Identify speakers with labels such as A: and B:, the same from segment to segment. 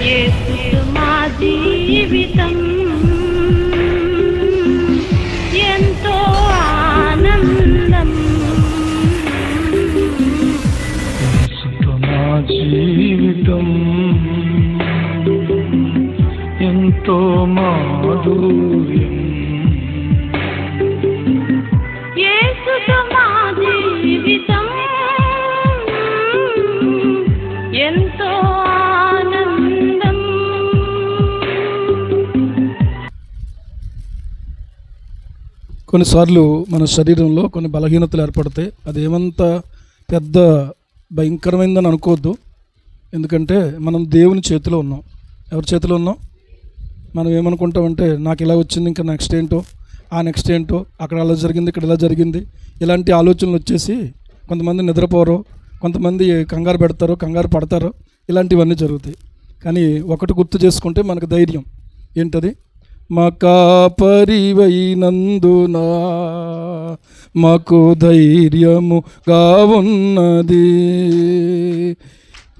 A: యేసు మా జీవితం ఎంతో ఆనందం.
B: యేసుతో మా జీవితం ఎంతో మాధుర్యం.
A: యేసుతో మా జీవితం ఎంతో ఆనందం.
C: కొన్నిసార్లు మన శరీరంలో కొన్ని బలహీనతలు ఏర్పడతాయి. అదేమంత పెద్ద భయంకరమైందని అనుకోవద్దు. ఎందుకంటే మనం దేవుని చేతిలో ఉన్నాం. ఎవరి చేతిలో ఉన్నాం? మనం ఏమనుకుంటామంటే నాకు ఇలా వచ్చింది, ఇంకా నెక్స్ట్ ఏంటో, ఆ నెక్స్ట్ ఏంటో, అక్కడ అలా జరిగింది, ఇక్కడ ఇలా జరిగింది, ఇలాంటి ఆలోచనలు వచ్చేసి కొంతమంది నిద్రపోరు, కొంతమంది కంగారు పెడతారు, కంగారు పడతారు. ఇలాంటివన్నీ జరుగుతాయి. కానీ ఒకటి గుర్తు చేసుకుంటే మనకు ధైర్యం ఏంటది? మా కాపరివైనందున మాకు ధైర్యముగా ఉన్నది,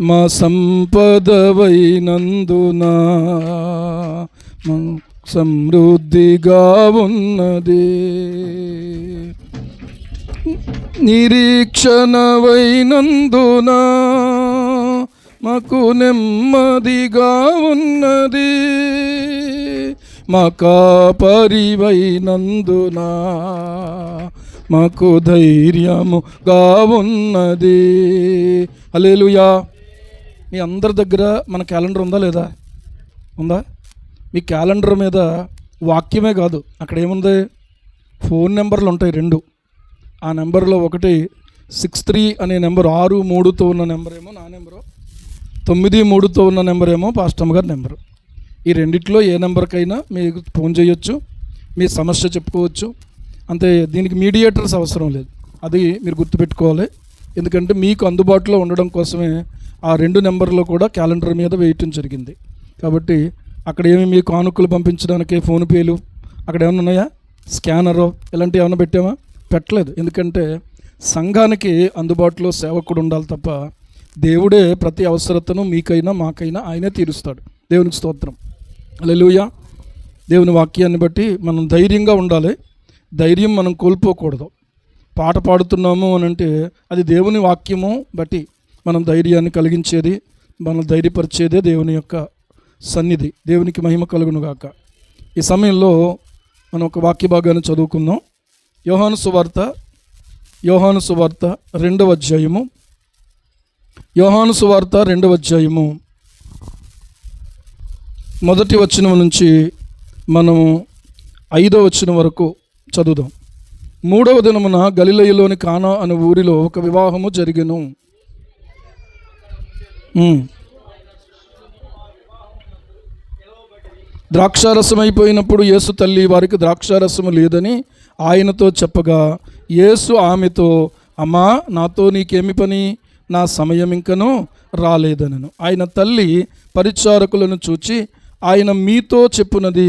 C: మా సంపదవైనందున సమృద్ధిగా ఉన్నది, నిరీక్షణవైనందున మాకు నెమ్మదిగా ఉన్నది, మా కాపరివైనందున మాకు ధైర్యముగా ఉన్నది. హల్లెలూయా. మీ అందరి దగ్గర మన క్యాలెండర్ ఉందా లేదా? ఉందా? మీ క్యాలెండర్ మీద వాక్యమే కాదు, అక్కడ ఏముంది? ఫోన్ నెంబర్లు ఉంటాయి 2. ఆ నెంబర్లో ఒకటి 63 అనే నెంబర్, 63తో ఉన్న నెంబర్ ఏమో నా నెంబరు, 93తో ఉన్న నెంబర్ ఏమో పాస్టమ్ గారి నెంబరు. ఈ రెండిట్లో ఏ నెంబర్కైనా మీకు ఫోన్ చేయొచ్చు, మీ సమస్య చెప్పుకోవచ్చు. అంతే. దీనికి మీడియేటర్స్ అవసరం లేదు. అది మీరు గుర్తుపెట్టుకోవాలి. ఎందుకంటే మీకు అందుబాటులో ఉండడం కోసమే ఆ 2 నెంబర్లో కూడా క్యాలెండర్ మీద వేయటం జరిగింది. కాబట్టి అక్కడ ఏమి మీ కానుకలు పంపించడానికి ఫోన్పేలు అక్కడ ఏమైనా ఉన్నాయా? స్కానరో ఇలాంటివి ఏమైనా పెట్టామా? పెట్టలేదు. ఎందుకంటే సంఘానికి అందుబాటులో సేవకుడు ఉండాలి తప్ప దేవుడే ప్రతి అవసరతను మీకైనా మాకైనా ఆయనే తీరుస్తాడు. దేవునికి స్తోత్రం. హల్లెలూయా. దేవుని వాక్యాన్ని బట్టి మనం ధైర్యంగా ఉండాలి. ధైర్యం మనం కోల్పోకూడదు. పాట పాడుతున్నాము అని అంటే అది దేవుని వాక్యము బట్టి మనం ధైర్యాన్ని కలిగించేది, మనం ధైర్యపరిచేదే దేవుని యొక్క సన్నిధి. దేవునికి మహిమ కలుగును గాక. ఈ సమయంలో మనం ఒక వాక్య భాగాన్ని చదువుకుందాం. యోహాను సువార్త 2వ అధ్యాయము. యోహాను సువార్త 2వ అధ్యాయము 1వ వచనం నుంచి మనము 5వ వచనం వరకు చదువుదాం. 3వ దినమున గలిలయలోని కానా అనే ఊరిలో ఒక వివాహము జరిగెను. ద్రాక్షారసం అయిపోయినప్పుడు యేసు తల్లి వారికి ద్రాక్షారసము లేదని ఆయనతో చెప్పగా యేసు ఆమెతో, అమ్మా, నాతో నీకేమి పని? నా సమయం ఇంకనూ రాలేదనెను. ఆయన తల్లి పరిచారకులను చూచి ఆయన మీతో చెప్పునది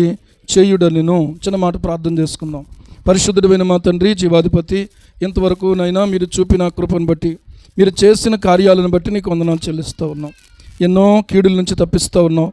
C: చేయుడనెను. చిన్న మాట ప్రార్థన చేసుకుందాం. పరిశుద్ధుడైన మా తండ్రి, జీవాధిపతి, ఇంతవరకు నైనా మీరు చూపిన కృపను బట్టి, మీరు చేసిన కార్యాలను బట్టి నీకు వందనాలు చెల్లిస్తూ ఉన్నాం. ఎన్నో కీడుల నుంచి తప్పిస్తూ ఉన్నాం,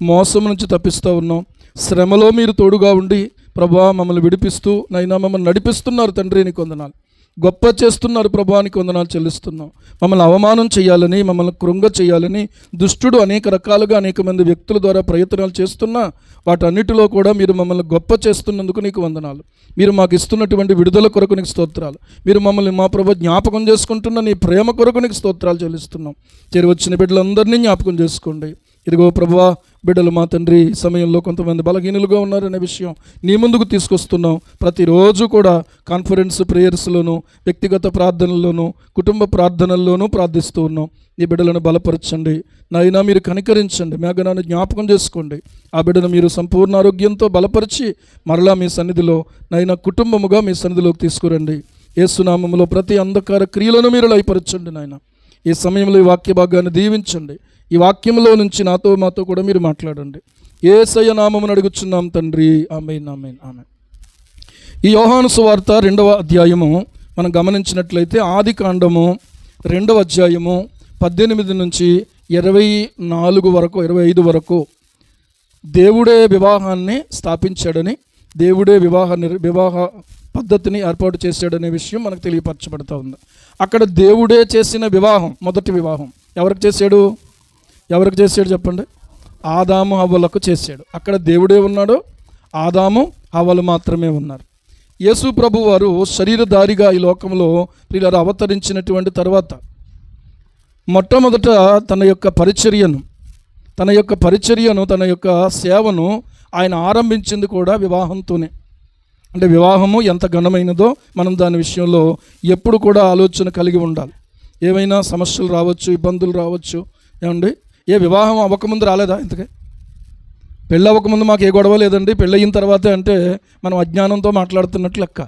C: మోసం నుంచి తప్పిస్తూ ఉన్నాం. శ్రమలో మీరు తోడుగా ఉండి ప్రభువా మమ్మల్ని విడిపిస్తూ నైనా మమ్మల్ని నడిపిస్తున్నారు తండ్రి, నీకు వందనాలు. గొప్ప చేస్తున్నారు ప్రభువానికి వందనాలు చెల్లిస్తున్నాం. మమ్మల్ని అవమానం చేయాలని, మమ్మల్ని కృంగ చేయాలని దుష్టుడు అనేక రకాలుగా అనేక మంది వ్యక్తుల ద్వారా ప్రయత్నాలు చేస్తున్నా వాటన్నిటిలో కూడా మీరు మమ్మల్ని గొప్ప చేస్తున్నందుకు నీకు వందనాలు. మీరు మాకు ఇస్తున్నటువంటి విడుదల కొరకు నీకు స్తోత్రాలు. మీరు మమ్మల్ని మా ప్రభు జ్ఞాపకం చేసుకుంటున్న నీ ప్రేమ కొరకు నీకు స్తోత్రాలు చెల్లిస్తున్నాం. చేరి వచ్చిన బిడ్డలందరినీ జ్ఞాపకం చేసుకోండి. ఇదిగో ప్రభువా, బిడ్డలు మా తండ్రి సమయంలో కొంతమంది బలహీనులుగా ఉన్నారనే విషయం నీ ముందుకు తీసుకొస్తున్నాం. ప్రతిరోజు కూడా కాన్ఫరెన్స్ ప్రేయర్స్లోనూ, వ్యక్తిగత ప్రార్థనల్లోనూ, కుటుంబ ప్రార్థనల్లోనూ ప్రార్థిస్తూ ఉన్నాం. ఈ బిడ్డలను బలపరచండి నాయనా, మీరు కనికరించండి, మేఘనాన్ని జ్ఞాపకం చేసుకోండి. ఆ బిడ్డను మీరు సంపూర్ణ ఆరోగ్యంతో బలపరిచి మరలా మీ సన్నిధిలో నైనా కుటుంబముగా మీ సన్నిధిలోకి తీసుకురండి. యేసునామములో ప్రతి అంధకార క్రియలను మీరు లయపరచండి నాయన. ఈ సమయంలో ఈ వాక్య భాగాన్ని దీవించండి. ఈ వాక్యంలో నుంచి నాతో మాతో కూడా మీరు మాట్లాడండి. యేసయ్య నామమున అడుగుచున్నాం తండ్రి, ఆమేన్, ఆమేన్, ఆమేన్. ఈ యోహాను సువార్త 2వ అధ్యాయము మనం గమనించినట్లయితే ఆది కాండము 2వ అధ్యాయము 18 నుంచి 24 వరకు 25 వరకు దేవుడే వివాహాన్ని స్థాపించాడని, దేవుడే వివాహ పద్ధతిని ఏర్పాటు చేశాడనే విషయం మనకు తెలియపరచబడుతూ ఉంది. అక్కడ దేవుడే చేసిన వివాహం, మొదటి వివాహం ఎవరికి చేశాడు చెప్పండి? ఆదాము హవ్వలకు చేశాడు. అక్కడ దేవుడే ఉన్నాడు, ఆదాము హవ్వలు మాత్రమే ఉన్నారు. యేసు ప్రభు వారు శరీరధారిగా ఈ లోకంలో ప్రియులారా అవతరించినటువంటి తర్వాత మొట్టమొదట తన యొక్క పరిచర్యను తన యొక్క సేవను ఆయన ఆరంభించింది కూడా వివాహంతోనే. అంటే వివాహము ఎంత ఘనమైనదో మనం దాని విషయంలో ఎప్పుడు కూడా ఆలోచన కలిగి ఉండాలి. ఏమైనా సమస్యలు రావచ్చు, ఇబ్బందులు రావచ్చు. ఏమండి, ఏ వివాహం అవ్వకముందు రాలేదా? ఇంతకే పెళ్ళి అవ్వకముందు మాకు ఏ గొడవ లేదండి, పెళ్ళయిన తర్వాతే అంటే మనం అజ్ఞానంతో మాట్లాడుతున్నట్లు లెక్క.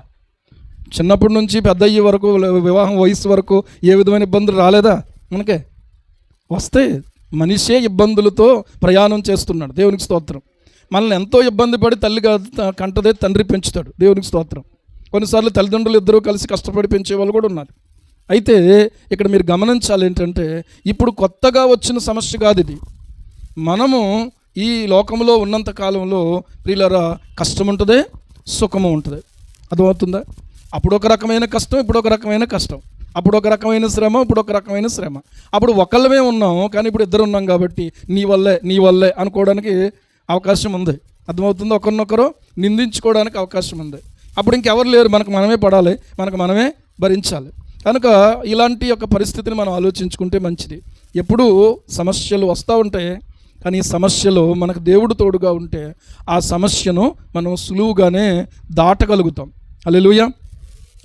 C: చిన్నప్పటి నుంచి పెద్ద అయ్యే వరకు, వివాహం వయసు వరకు ఏ విధమైన ఇబ్బందులు రాలేదా? మనకే వస్తే మనిషే ఇబ్బందులతో ప్రయాణం చేస్తున్నాడు. దేవునికి స్తోత్రం. మనల్ని ఎంతో ఇబ్బంది పడి తల్లి కంటదే తండ్రి పెంచుతాడు. దేవునికి స్తోత్రం. కొన్నిసార్లు తల్లిదండ్రులు ఇద్దరూ కలిసి కష్టపడి పెంచే వాళ్ళు కూడా ఉన్నారు. అయితే ఇక్కడ మీరు గమనించాలి ఏంటంటే, ఇప్పుడు కొత్తగా వచ్చిన సమస్య కాదు ఇది. మనము ఈ లోకంలో ఉన్నంత కాలంలో ప్రియులారా కష్టం ఉంటుంది, సుఖము ఉంటుంది. అర్థమవుతుందా? అప్పుడు ఒక రకమైన కష్టం, ఇప్పుడు ఒక రకమైన కష్టం. అప్పుడు ఒక రకమైన శ్రమ, ఇప్పుడు ఒక రకమైన శ్రమ. అప్పుడు ఒకళ్ళమే ఉన్నాం, కానీ ఇప్పుడు ఇద్దరు ఉన్నాం కాబట్టి నీ వల్లే అనుకోవడానికి అవకాశం ఉంది. అర్థమవుతుందో? ఒకరినొకరు నిందించుకోవడానికి అవకాశం ఉంది. అప్పుడు ఇంకెవరు లేరు, మనకు మనమే పడాలి, మనకు మనమే భరించాలి. కనుక ఇలాంటి యొక్క పరిస్థితిని మనం ఆలోచించుకుంటే మంచిది. ఎప్పుడూ సమస్యలు వస్తూ ఉంటాయి, కానీ ఈ సమస్యలో మనకు దేవుడు తోడుగా ఉంటే ఆ సమస్యను మనం సులువుగానే దాటగలుగుతాం. హల్లెలూయా.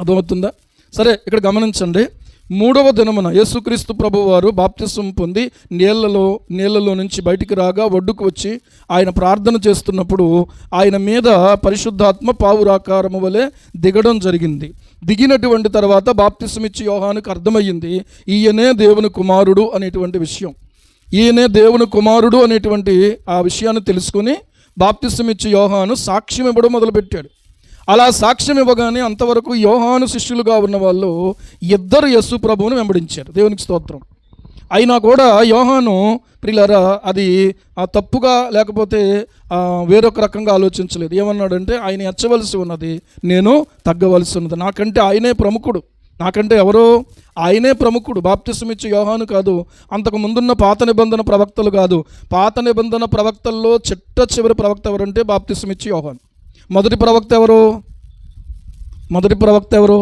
C: అర్థమవుతుందా? సరే, ఇక్కడ గమనించండి. 3వ దినమున యేసుక్రీస్తు ప్రభువారు బాప్తిసం పొంది నీళ్లలో నుంచి బయటికి రాగా ఒడ్డుకు వచ్చి ఆయన ప్రార్థన చేస్తున్నప్పుడు ఆయన మీద పరిశుద్ధాత్మ పావురాకారము వలె దిగడం జరిగింది. దిగినటువంటి తర్వాత బాప్తిసం ఇచ్చి యోహానుకు అర్థమయ్యింది, ఈయనే దేవుని కుమారుడు అనేటువంటి విషయం. ఈయనే దేవుని కుమారుడు అనేటువంటి ఆ విషయాన్ని తెలుసుకుని బాప్తిసం ఇచ్చి యోహాను సాక్ష్యం ఇవ్వడం మొదలుపెట్టాడు. అలా సాక్ష్యం ఇవ్వగానే అంతవరకు యోహాను శిష్యులుగా ఉన్న వాళ్ళు 2 యేసు ప్రభువును వెంబడించారు. దేవునికి స్తోత్రం. అయినా కూడా యోహాను ప్రియులారా అది తప్పుగా లేకపోతే వేరొక రకంగా ఆలోచించలేదు. ఏమన్నాడంటే, ఆయన ఎచ్చవలసి ఉన్నది, నేను తగ్గవలసి ఉన్నది. నాకంటే ఆయనే ప్రముఖుడు. నాకంటే ఎవరో? ఆయనే ప్రముఖుడు. బాప్తిసం ఇచ్చే యోహాను కాదు, అంతకు ముందున్న పాత నిబంధన ప్రవక్తలు కాదు. పాత నిబంధన ప్రవక్తల్లో చివరి ప్రవక్త ఎవరంటే బాప్తిసం ఇచ్చే యోహాను. మొదటి ప్రవక్త ఎవరు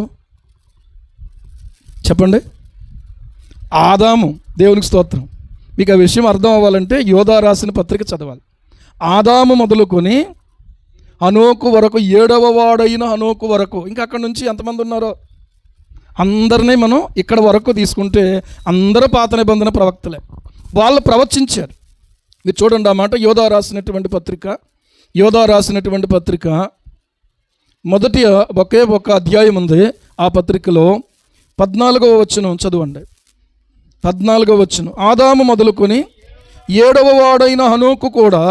C: చెప్పండి? ఆదాము. దేవునికి స్తోత్రం. మీకు ఆ విషయం అర్థం అవ్వాలంటే యోధా రాసిన పత్రిక చదవాలి. ఆదాము మొదలుకొని హనోకు వరకు, 7వ వాడైన హనోకు వరకు, ఇంకా అక్కడ నుంచి ఎంతమంది ఉన్నారో అందరినీ మనం ఇక్కడ వరకు తీసుకుంటే అందరూ పాత నిబంధన ప్రవక్తలే. వాళ్ళు ప్రవచించారు. మీరు చూడండి, ఆ మాట యోధా రాసినటువంటి పత్రిక మొదటి ఒకే ఒక అధ్యాయం ఉంది. ఆ పత్రికలో 14వ వచనం చదవండి. 14వ వచనం, ఆదాము మొదలుకొని 7వ వాడైన హనోకు కూడా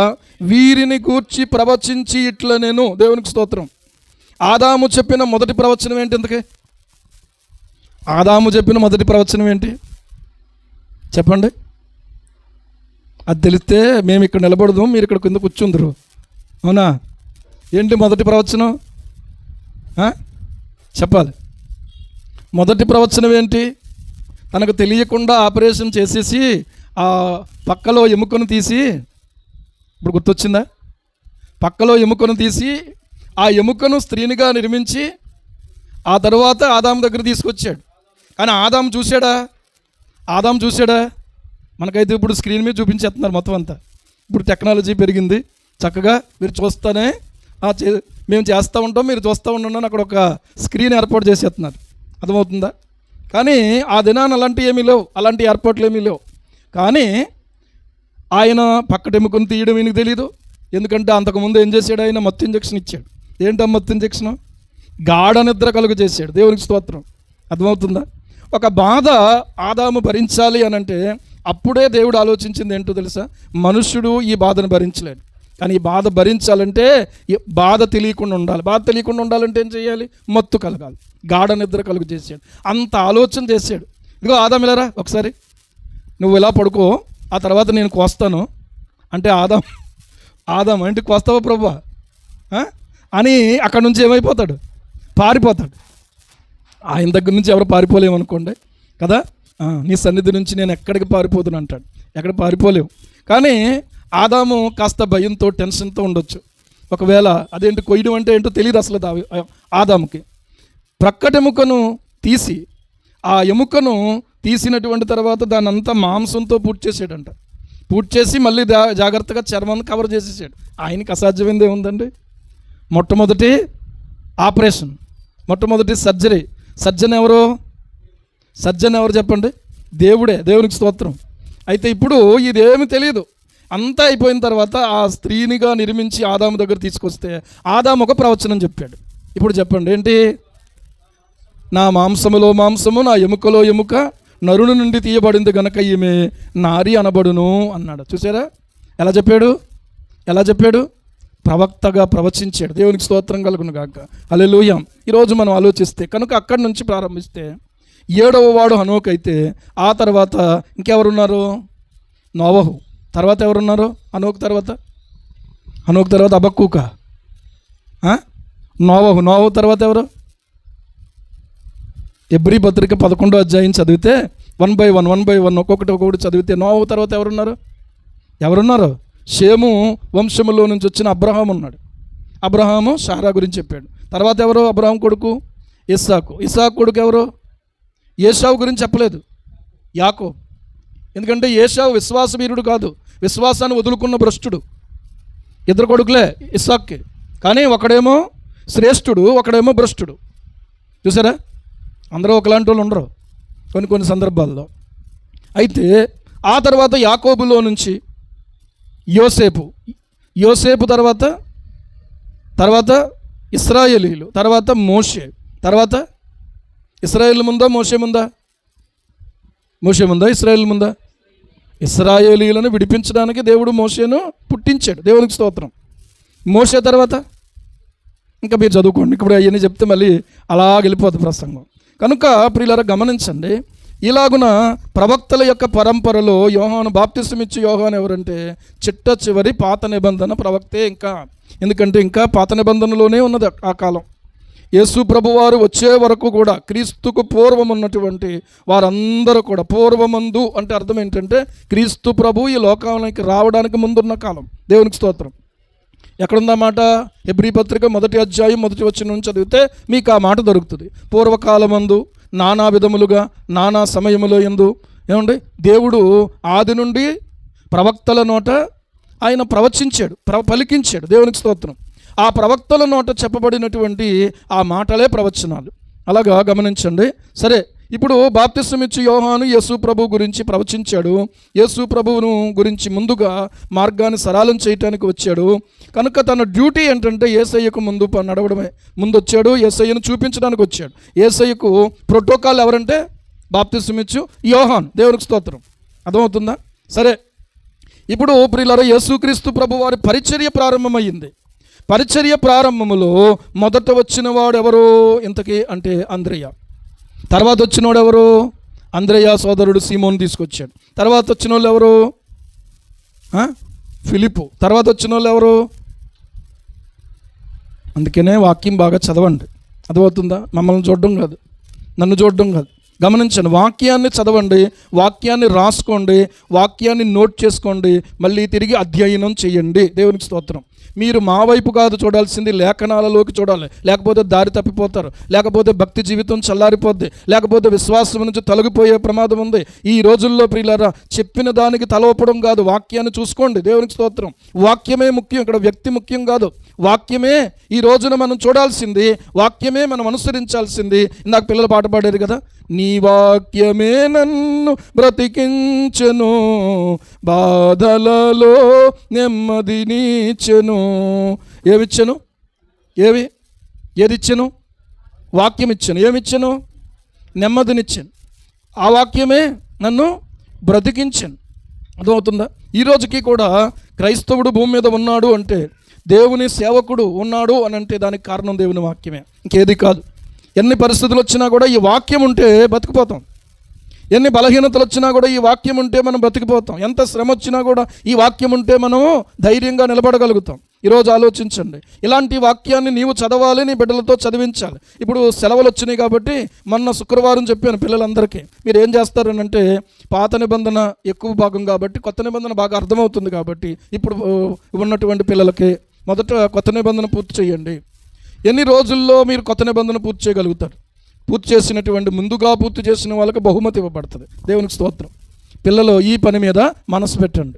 C: వీరిని గూర్చి ప్రవచించి ఇట్లా నేను. దేవునికి స్తోత్రం. ఆదాము చెప్పిన మొదటి ప్రవచనం ఏంటి? ఎందుకే ఆదాము చెప్పిన మొదటి ప్రవచనం ఏంటి చెప్పండి? అది తెలిస్తే మేము ఇక్కడ నిలబడదాం, మీరు ఇక్కడ కింద కూర్చుందరు. అవునా? ఏంటి మొదటి ప్రవచనం? చెప్పాలి. మొదటి ప్రవచనం ఏంటి? తనకు తెలియకుండా ఆపరేషన్ చేసేసి ఆ పక్కలో ఎముకను తీసి, ఇప్పుడు గుర్తొచ్చిందా? పక్కలో ఎముకను తీసి ఆ ఎముకను స్త్రీనిగా నిర్మించి ఆ తర్వాత ఆదాము దగ్గర తీసుకొచ్చాడు. కానీ ఆదాము చూశాడా? మనకైతే ఇప్పుడు స్క్రీన్ మీద చూపించేస్తున్నారు మొత్తం అంతా. ఇప్పుడు టెక్నాలజీ పెరిగింది, చక్కగా మీరు చూస్తూనే మేము చేస్తూ ఉంటాం, మీరు చూస్తూ ఉండండి, అక్కడ ఒక స్క్రీన్ ఏర్పాటు చేసేస్తున్నారు. అర్థమవుతుందా? కానీ ఆ దినాన్ని అలాంటి ఏర్పాట్లు ఏమీ లేవు. కానీ ఆయన పక్కటెముకను తీయడం ఈయనకు తెలీదు. ఎందుకంటే అంతకుముందు ఏం చేశాడు? ఆయన మత్తు ఇంజక్షన్ ఇచ్చాడు. ఏంటో మత్తు ఇంజక్షను? గాఢ నిద్ర కలుగు చేశాడు. దేవునికి స్తోత్రం. అర్థమవుతుందా? ఒక బాధ ఆదాము భరించాలి అని అంటే అప్పుడే దేవుడు ఆలోచించింది ఏంటో తెలుసా? మనుష్యుడు ఈ బాధను భరించలేడు. కానీ ఈ బాధ భరించాలంటే బాధ తెలియకుండా ఉండాలంటే ఏం చేయాలి? మత్తు కలగాలి, గాఢ నిద్ర కలుగు చేశాడు. అంత ఆలోచన చేశాడు. ఇదిగో ఆదాము ఇలారా, ఒకసారి నువ్వు ఇలా పడుకో, ఆ తర్వాత నేను కోస్తాను అంటే ఆదాం అంటే కోస్తావా ప్రభువా అని అక్కడ నుంచి ఏమైపోతాడు? పారిపోతాడు. ఆయన దగ్గర నుంచి ఎవరు పారిపోలేమనుకోండి కదా. నీ సన్నిధి నుంచి నేను ఎక్కడికి పారిపోతున్నా అంటాడు. ఎక్కడ పారిపోలేవు. కానీ ఆదాము కాస్త భయంతో టెన్షన్తో ఉండొచ్చు. ఒకవేళ అదేంటి కొయ్యడం అంటే ఏంటో తెలియదు అసలు ఆదాముకి. ప్రక్కటి ఎముకను తీసి ఆ ఎముకను తీసినటువంటి తర్వాత దాన్ని అంతా మాంసంతో పూర్తి చేసాడంట. పూర్తి చేసి మళ్ళీ జాగ్రత్తగా చర్మాన్ని కవర్ చేసేసాడు. ఆయనకి అసాధ్యమైంది ఏముందండి? మొట్టమొదటి ఆపరేషన్, మొట్టమొదటి సర్జన్ ఎవరు చెప్పండి? దేవుడే. దేవునికి స్తోత్రం. అయితే ఇప్పుడు ఇదేమి తెలియదు. అంతా అయిపోయిన తర్వాత ఆ స్త్రీనిగా నిర్మించి ఆదాము దగ్గర తీసుకొస్తే ఆదాము ఒక ప్రవచనం చెప్పాడు. ఇప్పుడు చెప్పండి ఏంటి? నా మాంసములో మాంసము, నా ఎముకలో ఎముక నరుని నుండి తీయబడింది గనక ఈమె నారి అనబడును అన్నాడు. చూసారా ఎలా చెప్పాడు? ప్రవక్తగా ప్రవచించాడు. దేవునికి స్తోత్రం కలుగును గాక. హల్లెలూయా. ఈరోజు మనం ఆలోచిస్తే కనుక అక్కడి నుంచి ప్రారంభిస్తే 7వ వాడు హనోకు అయితే ఆ తర్వాత ఇంకెవరున్నారు? నోవహు. తర్వాత ఎవరున్నారు? హనోకు తర్వాత హబక్కూక, నోవహు తర్వాత ఎవరు? ఎబ్రీ పత్రిక 11వ అధ్యాయం చదివితే 1 by 1 ఒక్కొక్కటి చదివితే నోవహు తర్వాత ఎవరున్నారు? షేము వంశములో నుంచి వచ్చిన అబ్రహాము ఉన్నాడు. అబ్రహాము షారా గురించి చెప్పాడు. తర్వాత ఎవరు? అబ్రహాం కొడుకు ఇస్సాకు కొడుకు ఎవరు? ఏశావు గురించి చెప్పలేదు, యాకోబు. ఎందుకంటే ఏశావు విశ్వాసవీరుడు కాదు, విశ్వాసాన్ని వదులుకున్న భ్రష్టుడు. 2 కొడుకులే ఇస్సాక్కి. కానీ ఒకడేమో శ్రేష్ఠుడు, ఒకడేమో భ్రష్టుడు. చూసారా? అందరూ ఒకలాంటి వాళ్ళు ఉండరు కొన్ని సందర్భాల్లో. అయితే ఆ తర్వాత యాకోబులో నుంచి యోసేపు తర్వాత ఇశ్రాయేలీలు, తర్వాత మోషే. తర్వాత ఇశ్రాయేల్ ముందా మోషే ముందా? ఇశ్రాయేల్ ముందా? ఇశ్రాయేలీలను విడిపించడానికి దేవుడు మోషేను పుట్టించాడు. దేవునికి స్తోత్రం. మోషే తర్వాత ఇంకా మీరు చదువుకోండి. ఇప్పుడు అవన్నీ చెప్తే మళ్ళీ అలా వెళ్ళిపోతుంది ప్రసంగం. కనుక ప్రియులారా గమనించండి, ఇలాగున ప్రవక్తల యొక్క పరంపరలో యోహాను, బాప్తిసం ఇచ్చే యోహాను ఎవరంటే చిట్ట చివరి పాత నిబంధన ప్రవక్తే. ఎందుకంటే ఇంకా పాత నిబంధనలోనే ఉన్నది ఆ కాలం. యేసు ప్రభువారు వచ్చే వరకు కూడా క్రీస్తుకు పూర్వం ఉన్నటువంటి వారందరూ కూడా, పూర్వమందు అంటే అర్థం ఏంటంటే క్రీస్తు ప్రభు ఈ లోకానికి రావడానికి ముందున్న కాలం. దేవునికి స్తోత్రం. ఎక్కడుందన్నమాట? హెబ్రీ పత్రిక 1వ అధ్యాయం 1వ వచనం నుంచి చదివితే మీకు ఆ మాట దొరుకుతుంది. పూర్వకాలమందు నానా విధములుగా నానా సమయములో యందు ఏమండి దేవుడు ఆది నుండి ప్రవక్తల నోట ఆయన ప్రవచించాడు, పలికించాడు. దేవునికి స్తోత్రం. ఆ ప్రవక్తల నోట చెప్పబడినటువంటి ఆ మాటలే ప్రవచనాలు. అలాగా గమనించండి. సరే, ఇప్పుడు బాప్తిసం ఇచ్చి యోహాను యేసు ప్రభు గురించి ప్రవచించాడు. యేసు ప్రభువును గురించి ముందుగా మార్గాన్ని సరళం చేయటానికి వచ్చాడు. కనుక తన డ్యూటీ ఏంటంటే యేసయ్యకు ముందు నడవడమే. ముందు వచ్చాడు, యేసయ్యను చూపించడానికి వచ్చాడు. యేసయ్యకు ప్రోటోకాల్ ఎవరంటే బాప్తిసం ఇచ్చు యోహాను. దేవునికి స్తోత్రం. అర్థమవుతుందా? సరే, ఇప్పుడు ప్రియులారా యేసుక్రీస్తు ప్రభు వారి పరిచర్య ప్రారంభమైంది. పరిచర్య ప్రారంభములో మొదట వచ్చిన వాడు ఎవరు ఇంతకీ అంటే అంద్రెయ. తర్వాత వచ్చినోడు ఎవరు? అంద్రెయ సోదరుడు సీమోను తీసుకొచ్చాడు. తర్వాత వచ్చిన వాళ్ళు ఎవరు? ఫిలిప్పు. తర్వాత వచ్చిన వాళ్ళు ఎవరు? అందుకనే వాక్యం బాగా చదవండి. అర్థమవుతుందా? మమ్మల్ని చూడడం కాదు, నన్ను చూడడం కాదు. గమనించండి, వాక్యాన్ని చదవండి, వాక్యాన్ని రాసుకోండి, వాక్యాన్ని నోట్ చేసుకోండి, మళ్ళీ తిరిగి అధ్యయనం చేయండి. దేవునికి స్తోత్రం. మీరు మా వైపు కాదు చూడాల్సింది, లేఖనాలలోకి చూడాలి. లేకపోతే దారి తప్పిపోతారు, లేకపోతే భక్తి జీవితం చల్లారిపోద్ది, లేకపోతే విశ్వాసం నుంచి తొలగిపోయే ప్రమాదం ఉంది. ఈ రోజుల్లో ప్రియులారా చెప్పిన దానికి తలవపడం కాదు, వాక్యాన్ని చూసుకోండి. దేవునికి స్తోత్రం. వాక్యమే ముఖ్యం, ఇక్కడ వ్యక్తి ముఖ్యం కాదు. వాక్యమే ఈ రోజున మనం చూడాల్సింది, వాక్యమే మనం అనుసరించాల్సింది. ఇందాక పిల్లలు పాట పాడారు కదా, నీ వాక్యమే నన్ను బ్రతికించెను, బాధలలో నెమ్మదినిచ్చెను. ఏమిచ్చెను? ఏదిచ్చెను? వాక్యం ఇచ్చాను. ఏమిచ్చాను? నెమ్మదినిచ్చాను. ఆ వాక్యమే నన్ను బ్రతికించాను. అర్థమవుతుందా? ఈ రోజుకి కూడా క్రైస్తవుడు భూమి మీద ఉన్నాడు అంటే, దేవుని సేవకుడు ఉన్నాడు అని అంటే దానికి కారణం దేవుని వాక్యమే, ఇంకేది కాదు. ఎన్ని పరిస్థితులు వచ్చినా కూడా ఈ వాక్యం ఉంటే బతికిపోతాం. ఎన్ని బలహీనతలు వచ్చినా కూడా ఈ వాక్యం ఉంటే మనం బ్రతికిపోతాం. ఎంత శ్రమ వచ్చినా కూడా ఈ వాక్యం ఉంటే మనం ధైర్యంగా నిలబడగలుగుతాం. ఈరోజు ఆలోచించండి, ఇలాంటి వాక్యాన్ని నీవు చదవాలి, నీ బిడ్డలతో చదివించాలి. ఇప్పుడు సెలవులు వచ్చినాయి కాబట్టి మొన్న శుక్రవారం చెప్పాను పిల్లలందరికీ, మీరు ఏం చేస్తారనంటే పాత నిబంధన ఎక్కువ భాగం కాబట్టి కొత్త నిబంధన బాగా అర్థమవుతుంది కాబట్టి ఇప్పుడు ఉన్నటువంటి పిల్లలకి మొదట కొత్త నిబంధన పూర్తి చేయండి. ఎన్ని రోజుల్లో మీరు కొత్త నిబంధన పూర్తి చేయగలుగుతారు? పూర్తి చేసినటువంటి ముందుగా పూర్తి చేసిన వాళ్ళకి బహుమతి ఇవ్వబడుతుంది. దేవునికి స్తోత్రం. పిల్లలు ఈ పని మీద మనసు పెట్టండి.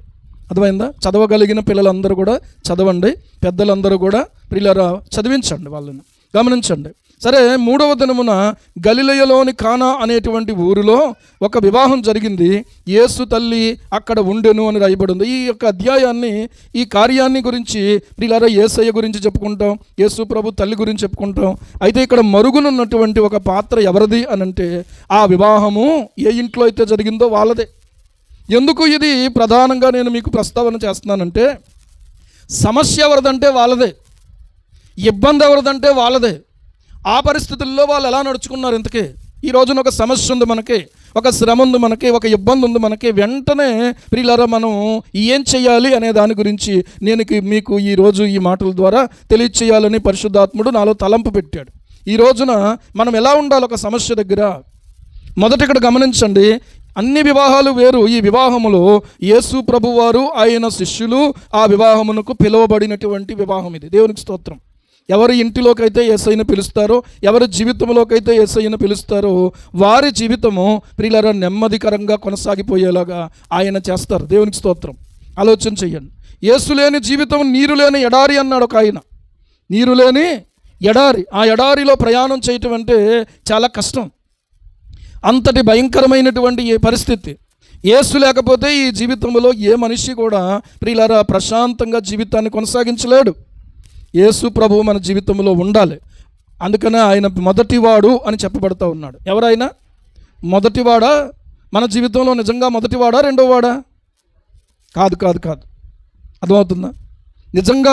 C: అర్థమైందా? చదవగలిగిన పిల్లలందరూ కూడా చదవండి, పెద్దలందరూ కూడా పిల్లల చదివించండి, వాళ్ళని గమనించండి. సరే, 3వ దినమున గలిలయలోని కానా అనేటువంటి ఊరిలో ఒక వివాహం జరిగింది. యేసు తల్లి అక్కడ ఉండెను అని రాయబడింది. ఈ యొక్క అధ్యాయాన్ని, ఈ కార్యాన్ని గురించి పిల్లల యేసయ్య గురించి చెప్పుకుంటాం, యేసు ప్రభు తల్లి గురించి చెప్పుకుంటాం. అయితే ఇక్కడ మరుగునున్నటువంటి ఒక పాత్ర ఎవరిది అని అంటే ఆ వివాహము ఏ ఇంట్లో అయితే జరిగిందో వాళ్ళదే. ఎందుకు ఇది ప్రధానంగా నేను మీకు ప్రస్తావన చేస్తున్నానంటే, సమస్య ఎవరిదంటే వాళ్ళదే, ఇబ్బంది ఎవరిదంటే వాళ్ళదే. ఆ పరిస్థితుల్లో వాళ్ళు ఎలా నడుచుకున్నారు? ఇంతకీ ఈ రోజున ఒక సమస్య ఉంది మనకి, ఒక శ్రమ ఉంది మనకి, ఒక ఇబ్బంది ఉంది మనకి. వెంటనే ప్రియులారా మనం ఏం చేయాలి అనే దాని గురించి నేను మీకు ఈరోజు ఈ మాటల ద్వారా తెలియచేయాలని పరిశుద్ధాత్ముడు నాలో తలంపు పెట్టాడు. ఈ రోజున మనం ఎలా ఉండాలి ఒక సమస్య దగ్గర? మొదట ఇక్కడ గమనించండి, అన్ని వివాహాలు వేరు. ఈ వివాహములో యేసు ప్రభువారు ఆయన శిష్యులు ఆ వివాహమునకు పిలువబడినటువంటి వివాహం ఇది. దేవునికి స్తోత్రం. ఎవరి ఇంటిలోకైతే యేసయ్యను పిలుస్తారో, ఎవరి జీవితంలోకైతే యేసయ్యను పిలుస్తారో వారి జీవితము ప్రియులారా నెమ్మదికరంగా కొనసాగిపోయేలాగా ఆయన చేస్తారు. దేవునికి స్తోత్రం. ఆలోచన చెయ్యండి. యేసు లేని జీవితం నీరు లేని ఎడారి అన్నాడు ఒక ఆయన. నీరు లేని ఎడారి. ఆ ఎడారిలో ప్రయాణం చేయటం అంటే చాలా కష్టం. అంతటి భయంకరమైనటువంటి పరిస్థితి. యేసు లేకపోతే ఈ జీవితంలో ఏ మనిషి కూడా ప్రియులారా ప్రశాంతంగా జీవితాన్ని కొనసాగించలేడు. యేసు ప్రభువు మన జీవితంలో ఉండాలి. అందుకనే ఆయన మొదటివాడు అని చెప్పబడుతూ ఉన్నాడు. ఎవరైనా మొదటివాడా మన జీవితంలో? నిజంగా మొదటివాడా రెండోవాడా? కాదు కాదు కాదు. అర్థమవుతుందా? నిజంగా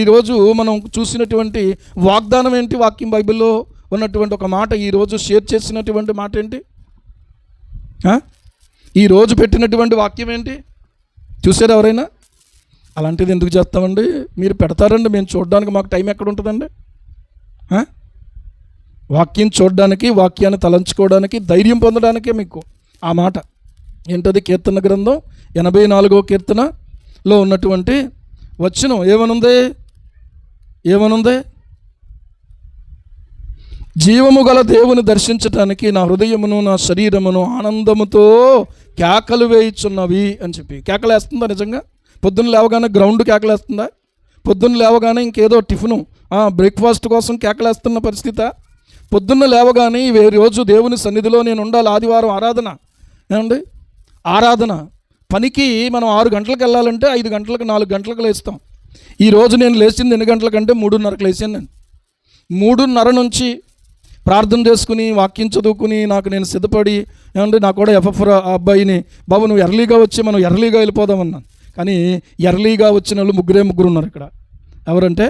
C: ఈరోజు మనం చూసినటువంటి వాగ్దానం ఏంటి? వాక్యం బైబిల్లో ఉన్నటువంటి ఒక మాట, ఈరోజు షేర్ చేసినటువంటి మాట ఏంటి? ఈరోజు పెట్టినటువంటి వాక్యం ఏంటి? చూసారు ఎవరైనా? అలాంటిది ఎందుకు చేస్తామండి? మీరు పెడతారండి, మేము చూడడానికి మాకు టైం ఎక్కడ ఉంటుందండి? వాక్యం చూడడానికి, వాక్యాన్ని తలంచుకోవడానికి, ధైర్యం పొందడానికే మీకు ఆ మాట. ఏంటది? కీర్తన గ్రంథం 84వ కీర్తనలో ఉన్నటువంటి వచనం ఏమనుంది? జీవము గల దేవుని దర్శించటానికి నా హృదయమును నా శరీరమును ఆనందముతో కేకలు వేయుచున్నవి అని చెప్పి. కేకలేస్తుందా నిజంగా? పొద్దున్న లేవగానే గ్రౌండ్ కేకలేస్తుందా? పొద్దున్న లేవగానే ఇంకేదో టిఫిను బ్రేక్ఫాస్ట్ కోసం కేకలేస్తున్న పరిస్థితి? పొద్దున్న లేవగానే రోజు దేవుని సన్నిధిలో నేను ఉండాలి. ఆదివారం ఆరాధన ఏమండి? ఆరాధన పనికి మనం 6 గంటలకు వెళ్ళాలంటే 5 గంటలకు 4 గంటలకు లేస్తాం. ఈరోజు నేను లేచింది ఎన్ని గంటలకంటే 3:30కు లేచాను. నేను 3:30 నుంచి ప్రార్థన చేసుకుని వాక్యం చదువుకుని నేను సిద్ధపడి ఏమంటే నాకు కూడా ఎఫ్ఎఫ్ అబ్బాయిని, బాబు నువ్వు ఎర్లీగా వచ్చి మనం ఎర్లీగా వెళ్ళిపోదామన్నాను. కానీ ఎర్లీగా వచ్చిన వాళ్ళు ముగ్గురు ఉన్నారు ఇక్కడ. ఎవరంటే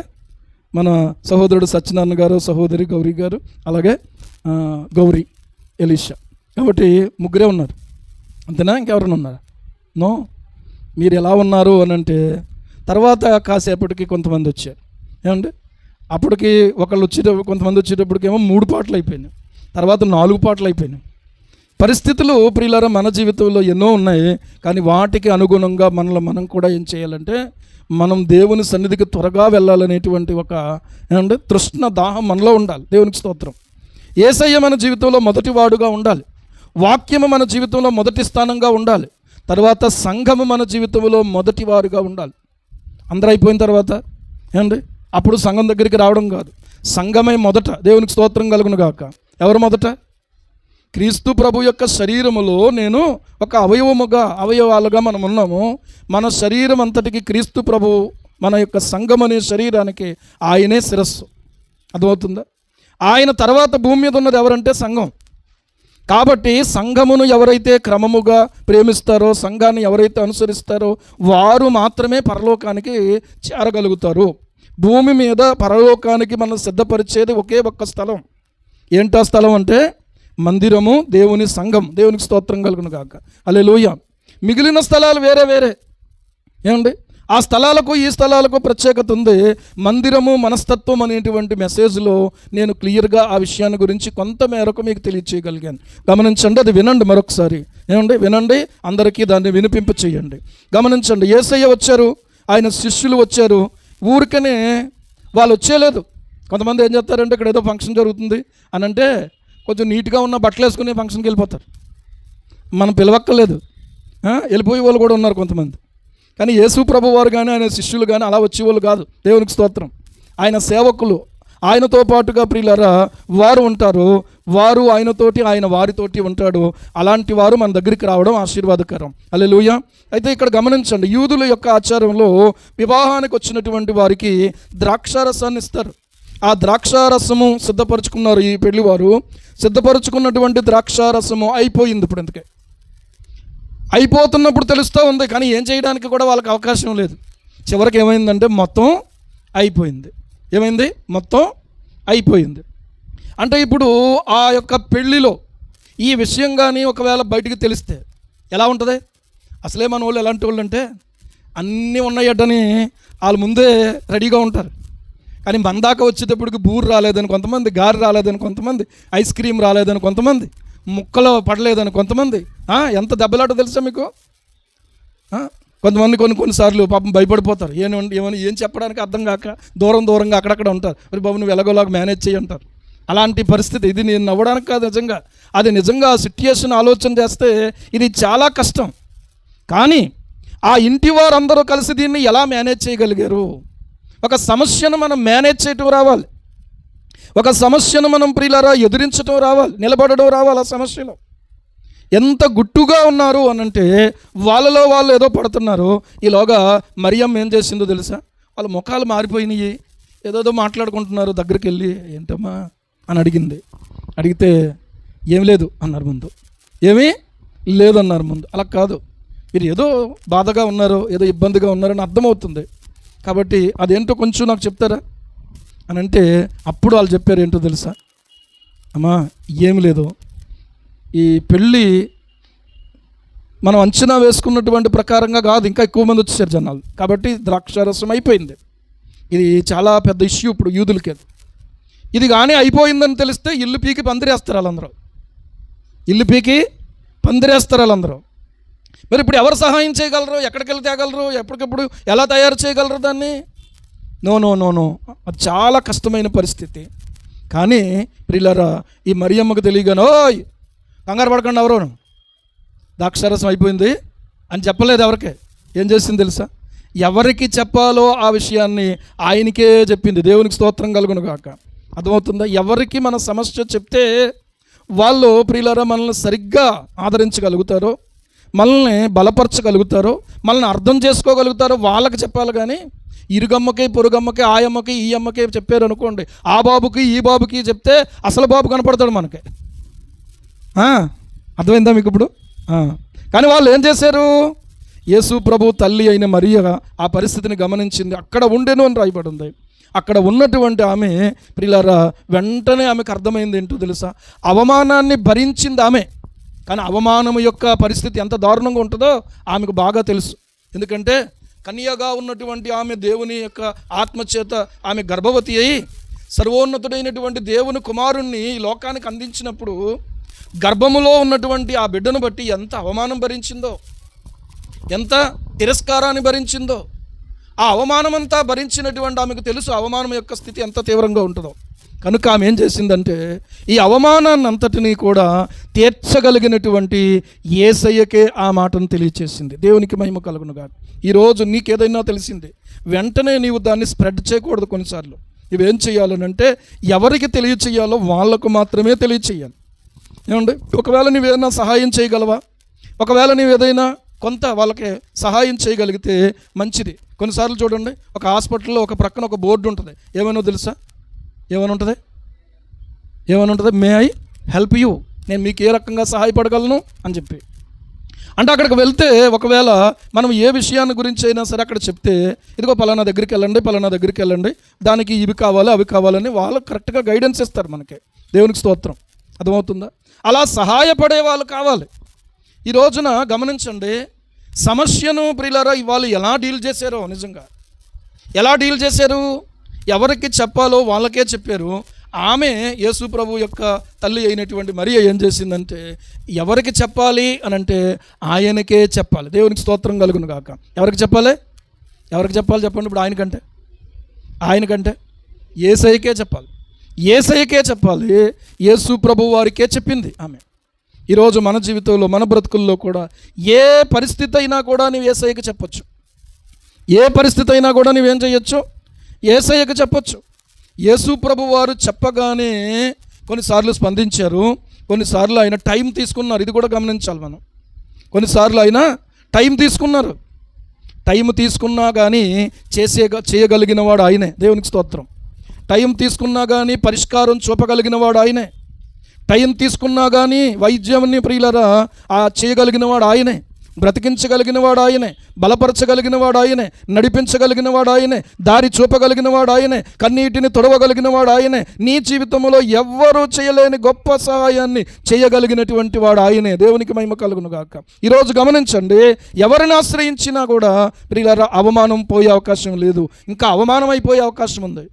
C: మన సహోదరుడు సత్యనారాయణ గారు, సహోదరి గౌరీ గారు, అలాగే గౌరీ ఎలీషా. కాబట్టి ముగ్గురే ఉన్నారు. అంతేనా? ఇంకెవరైనా ఉన్నారా? నో. మీరు ఎలా ఉన్నారు అని అంటే తర్వాత కాసేపటికి కొంతమంది వచ్చారు. ఏమండి? అప్పటికి కొంతమంది వచ్చేటప్పటికేమో 3 పాటలు అయిపోయినాయి, తర్వాత 4 పాటలు అయిపోయినాయి. పరిస్థితులు ప్రియులారా మన జీవితంలో ఎన్నో ఉన్నాయి. కానీ వాటికి అనుగుణంగా మనం కూడా ఏం చేయాలంటే మనం దేవుని సన్నిధికి త్వరగా వెళ్ళాలనేటువంటి ఒక ఏమంటే తృష్ణ, దాహం మనలో ఉండాలి. దేవునికి స్తోత్రం. యేసయ్య మన జీవితంలో మొదటివాడుగా ఉండాలి. వాక్యము మన జీవితంలో మొదటి స్థానంగా ఉండాలి. తర్వాత సంఘము మన జీవితంలో మొదటివారుగా ఉండాలి. అందరూ అయిపోయిన తర్వాత ఏమండి అప్పుడు సంఘం దగ్గరికి రావడం కాదు, సంఘమే మొదట. దేవునికి స్తోత్రం కలుగును గాక. ఎవరు మొదట? క్రీస్తు ప్రభు యొక్క శరీరములో నేను ఒక అవయవాలుగా మనం ఉన్నాము. మన శరీరం అంతటికి క్రీస్తు ప్రభు, మన యొక్క సంఘం అనే శరీరానికి ఆయనే శిరస్సు. అర్థమవుతుందా? ఆయన తర్వాత భూమి మీద ఉన్నది ఎవరంటే సంఘం. కాబట్టి సంఘమును ఎవరైతే క్రమముగా ప్రేమిస్తారో, సంఘాన్ని ఎవరైతే అనుసరిస్తారో వారు మాత్రమే పరలోకానికి చేరగలుగుతారు. భూమి మీద పరలోకానికి మనం సిద్ధపరిచేది ఒకే ఒక్క స్థలం. ఏంటా స్థలం అంటే మందిరము, దేవుని సంఘం. దేవునికి స్తోత్రం కలుగును గాక. హల్లెలూయా. మిగిలిన స్థలాలు వేరే వేరే. ఏమండి, ఆ స్థలాలకు ఈ స్థలాలకు ప్రత్యేకత ఉంది. మందిరము, మనస్తత్వం అనేటువంటి మెసేజ్లో నేను క్లియర్గా ఆ విషయాన్ని గురించి కొంత మేరకు మీకు తెలియచేయగలిగాను. గమనించండి, అది వినండి మరొకసారి. ఏమండి, వినండి, అందరికీ దాన్ని వినిపింప చేయండి. గమనించండి, యేసయ్య వచ్చారు, ఆయన శిష్యులు వచ్చారు. ఊరికనే వాళ్ళు వచ్చేయలేదు. కొంతమంది ఏం చేస్తారంటే, ఇక్కడ ఏదో ఫంక్షన్ జరుగుతుంది అని అంటే కొంచెం నీట్గా ఉన్న బట్టలు వేసుకుని ఫంక్షన్కి వెళ్ళిపోతారు. మనం పిలవక్కర్లేదు, వెళ్ళిపోయే వాళ్ళు కూడా ఉన్నారు కొంతమంది. కానీ యేసు ప్రభు వారు కానీ ఆయన శిష్యులు కానీ అలా వచ్చేవాళ్ళు కాదు. దేవునికి స్తోత్రం. ఆయన సేవకులు, ఆయనతో పాటుగా ప్రియులారా వారు ఉంటారు. వారు ఆయనతోటి, ఆయన వారితోటి ఉంటాడు. అలాంటి వారు మన దగ్గరికి రావడం ఆశీర్వాదకరం. హల్లెలూయా. అయితే ఇక్కడ గమనించండి, యూదుల యొక్క ఆచారంలో వివాహానికి వచ్చినటువంటి వారికి ద్రాక్షారసాన్ని ఇస్తారు. ఆ ద్రాక్షారసము సిద్ధపరచుకున్నారు. ఈ పెళ్లివారు సిద్ధపరచుకున్నటువంటి ద్రాక్షారసము అయిపోయింది. ఇప్పుడు ఎందుకే అయిపోతున్నప్పుడు తెలుస్తూ ఉంది, కానీ ఏం చేయడానికి కూడా వాళ్ళకి అవకాశం లేదు. చివరికి ఏమైందంటే మొత్తం అయిపోయింది. ఏమైంది? మొత్తం అయిపోయింది. అంటే ఇప్పుడు ఆ యొక్క పెళ్ళిలో ఈ విషయం కానీ ఒకవేళ బయటికి తెలిస్తే ఎలా ఉంటుంది? అసలే మన వాళ్ళు ఎలాంటి వాళ్ళు అంటే అన్నీ ఉన్నాయటని వాళ్ళు ముందే రెడీగా ఉంటారు. కానీ మన దాకా వచ్చేటప్పటికి బూరు రాలేదని కొంతమంది, గారి రాలేదని కొంతమంది, ఐస్ క్రీమ్ రాలేదని కొంతమంది, ముక్కలో పడలేదని కొంతమంది. ఎంత దెబ్బలాట తెలుసా మీకు? కొంతమంది కొన్నిసార్లు పాపం భయపడిపోతారు. ఏం చెప్పడానికి అర్థం కాక దూరంగా అక్కడక్కడ ఉంటారు. మరి బాబు నువ్వు ఎలాగోలాగా మేనేజ్ చేయి అంటారు. అలాంటి పరిస్థితి. ఇది నేను నవ్వడానికి కాదు, నిజంగా అది నిజంగా సిట్యుయేషన్ ఆలోచన చేస్తే ఇది చాలా కష్టం. కానీ ఆ ఇంటి వారందరూ కలిసి దీన్ని ఎలా మేనేజ్ చేయగలిగారు? ఒక సమస్యను మనం మేనేజ్ చేయటం రావాలి. ఒక సమస్యను మనం ప్రియులారా ఎదిరించడం రావాలి, నిలబడడం రావాలి. ఆ సమస్యలో ఎంత గుట్టుగా ఉన్నారు అనంటే వాళ్ళలో వాళ్ళు ఏదో పడుతున్నారు. ఈలోగా మరియమ్మ ఏం చేసిందో తెలుసా? వాళ్ళ ముఖాలు మారిపోయినాయి, ఏదోదో మాట్లాడుకుంటున్నారు. దగ్గరికి వెళ్ళి ఏంటమ్మా అని అడిగింది. అడిగితే ఏం లేదు అన్నారు ముందు. ఏమీ లేదన్నారు ముందు. అలా కాదు, మీరు ఏదో బాధగా ఉన్నారు, ఏదో ఇబ్బందిగా ఉన్నారని అర్థమవుతుంది. కాబట్టి అదేంటో కొంచెం నాకు చెప్తారా అని అంటే అప్పుడు వాళ్ళు చెప్పారు ఏంటో తెలుసా? అమ్మా ఏమి లేదు, ఈ పెళ్ళి మనం అంచనా వేసుకున్నటువంటి ప్రకారంగా కాదు, ఇంకా ఎక్కువ మంది వచ్చేసారు జనాలు. కాబట్టి ద్రాక్షారసం అయిపోయింది. ఇది చాలా పెద్ద ఇష్యూ ఇప్పుడు యూదులకి. ఇది కానీ అయిపోయిందని తెలిస్తే ఇల్లు పీకి పందిరేస్తారు వాళ్ళందరూ. ఇల్లు పీకి పందిరేస్తారు వాళ్ళందరూ. మరి ఇప్పుడు ఎవరు సహాయం చేయగలరు? ఎక్కడికి వెళ్ళి తేగలరు? ఎప్పటికప్పుడు ఎలా తయారు చేయగలరు దాన్ని? నో, అది చాలా కష్టమైన పరిస్థితి. కానీ ప్రియులారా ఈ మరియమ్మకు తెలియగానో కంగారు పడకండి, ఎవరు ద్రాక్షారసం అయిపోయింది అని చెప్పలేదు ఎవరికి. ఏం చేసింది తెలుసా? ఎవరికి చెప్పాలో ఆ విషయాన్ని ఆయనకే చెప్పింది. దేవునికి స్తోత్రం కలుగును గాక. అర్థమవుతుందా? ఎవరికి మన సమస్య చెప్తే వాళ్ళు ప్రియులారా మనల్ని సరిగ్గా ఆదరించగలుగుతారో, మనల్ని బలపరచగలుగుతారో, మనల్ని అర్థం చేసుకోగలుగుతారో వాళ్ళకి చెప్పాలి. కానీ ఇరుగమ్మకి, పొరుగమ్మకి, ఆ అమ్మకి, ఈ అమ్మకి చెప్పారు అనుకోండి, ఆ బాబుకి ఈ బాబుకి చెప్తే అసలు బాబు కనపడతాడు మనకి. అర్థమైందా మీకు ఇప్పుడు? కానీ వాళ్ళు ఏం చేశారు? యేసు ప్రభు తల్లి అయిన మరియ ఆ పరిస్థితిని గమనించింది. అక్కడ ఉండెను అని రాయబడి ఉంది. అక్కడ ఉన్నటువంటి ఆమె ప్రియులారా వెంటనే ఆమెకు అర్థమైంది ఏంటో తెలుసా? అవమానాన్ని భరించింది ఆమె. కానీ అవమానం యొక్క పరిస్థితి ఎంత దారుణంగా ఉంటుందో ఆమెకు బాగా తెలుసు. ఎందుకంటే కన్యగా ఉన్నటువంటి ఆమె దేవుని యొక్క ఆత్మచేత ఆమె గర్భవతి అయి సర్వోన్నతుడైనటువంటి దేవుని కుమారుణ్ణి ఈ లోకానికి అందించినప్పుడు గర్భములో ఉన్నటువంటి ఆ బిడ్డను బట్టి ఎంత అవమానం భరించిందో, ఎంత తిరస్కారాన్ని భరించిందో. ఆ అవమానమంతా భరించినటువంటి ఆమెకు తెలుసు అవమానం యొక్క స్థితి ఎంత తీవ్రంగా ఉంటుందో. కనుక ఆమె ఏం చేసిందంటే ఈ అవమానాన్ని అంతటినీ కూడా తీర్చగలిగినటువంటి యేసయ్యకే ఆ మాటను తెలియచేసింది. దేవునికి మహిమ కలుగును గాక. ఈరోజు నీకేదైనా తెలిసింది వెంటనే నీవు దాన్ని స్ప్రెడ్ చేయకూడదు. కొన్నిసార్లు ఇవేం చేయాలనంటే ఎవరికి తెలియచేయాలో వాళ్ళకు మాత్రమే తెలియచేయాలి. ఏమండి, ఒకవేళ నీవేదైనా సహాయం చేయగలవా, ఒకవేళ నీవేదైనా కొంత వాళ్ళకి సహాయం చేయగలిగితే మంచిది. కొన్నిసార్లు చూడండి, ఒక హాస్పిటల్లో ఒక ప్రక్కన ఒక బోర్డు ఉంటుంది. ఏమైనా తెలుసా? ఏమైనా ఉంటుంది? మే ఐ హెల్ప్ యూ, నేను మీకు ఏ రకంగా సహాయపడగలను అని చెప్పి. అంటే అక్కడికి వెళ్తే ఒకవేళ మనం ఏ విషయాన్ని గురించి అయినా సరే అక్కడ చెప్తే ఇదిగో పలానా దగ్గరికి వెళ్ళండి, దానికి ఇవి కావాలి అవి కావాలని వాళ్ళు కరెక్ట్గా గైడెన్స్ ఇస్తారు మనకి. దేవునికి స్తోత్రం. అర్థమవుతుందా? అలా సహాయపడే వాళ్ళు కావాలి. ఈ రోజున గమనించండి, సమస్యను ప్రియులారా ఇవాళ ఎలా డీల్ చేశారో, నిజంగా ఎలా డీల్ చేశారు, ఎవరికి చెప్పాలో వాళ్ళకే చెప్పారు. ఆమె యేసు ప్రభు యొక్క తల్లి అయినటువంటి మరియ ఏం చేసిందంటే, ఎవరికి చెప్పాలి అని అంటే ఆయనకే చెప్పాలి. దేవునికి స్తోత్రం కలుగును గాక. ఎవరికి చెప్పాలి? ఎవరికి చెప్పాలి చెప్పండి. ఇప్పుడు ఆయనకంటే యేసయ్యకే చెప్పాలి. యేసయ్యకే చెప్పాలి. యేసు ప్రభు వారికే చెప్పింది ఆమె. ఈరోజు మన జీవితంలో, మన బ్రతుకుల్లో కూడా ఏ పరిస్థితి అయినా కూడా నువ్వు యేసయ్యకి చెప్పొచ్చు. ఏ పరిస్థితి అయినా కూడా నువ్వేం చేయొచ్చు? యేసయ్యకి చెప్పొచ్చు. యేసు ప్రభు వారు చెప్పగానే కొన్నిసార్లు స్పందించారు, కొన్నిసార్లు ఆయన టైం తీసుకున్నారు. ఇది కూడా గమనించాలి మనం. కొన్నిసార్లు ఆయన టైం తీసుకున్నారు. టైం తీసుకున్నా కానీ చేయగలిగిన వాడు ఆయనే. దేవునికి స్తోత్రం. టైం తీసుకున్నా కానీ పరిష్కారం చూపగలిగిన వాడు ఆయనే. టైం తీసుకున్నా కానీ వైద్యాన్ని ప్రియులరా చేయగలిగిన వాడు ఆయనే. బ్రతికించగలిగిన వాడు ఆయనే. బలపరచగలిగిన వాడు ఆయనే. నడిపించగలిగిన వాడు ఆయనే. దారి చూపగలిగిన వాడు ఆయనే. కన్నీటిని తొడవగలిగిన వాడు ఆయనే. నీ జీవితంలో ఎవ్వరూ చేయలేని గొప్ప సహాయాన్ని చేయగలిగినటువంటి వాడు ఆయనే. దేవునికి మహిమ కలుగును గాక. ఈరోజు గమనించండి, ఎవరిని ఆశ్రయించినా కూడా ప్రియులారా అవమానం పోయే అవకాశం లేదు. ఇంకా అవమానం అయిపోయే అవకాశం ఉంది.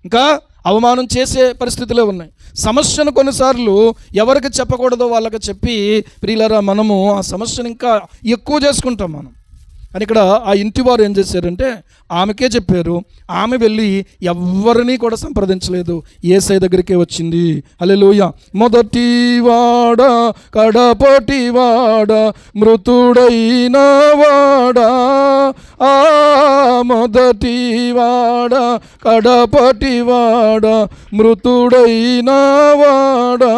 C: ఇంకా అవమానం చేసే పరిస్థితులే ఉన్నాయి. సమస్యను కొన్నిసార్లు ఎవరికి చెప్పకూడదో వాళ్ళకి చెప్పి ప్రియులారా మనము ఆ సమస్యను ఇంకా ఎక్కువ చేసుకుంటాం మనం. కానీ ఇక్కడ ఆ ఇంటి వారు ఏం చేశారంటే ఆమెకే చెప్పారు. ఆమె వెళ్ళి ఎవరిని కూడా సంప్రదించలేదు, యేసయ్య దగ్గరికే వచ్చింది. హల్లెలూయా. మొదటివాడా కడపటివాడా మృతుడైన వాడా, ఆ మొదటివాడా కడపటివాడా మృతుడైన వాడా,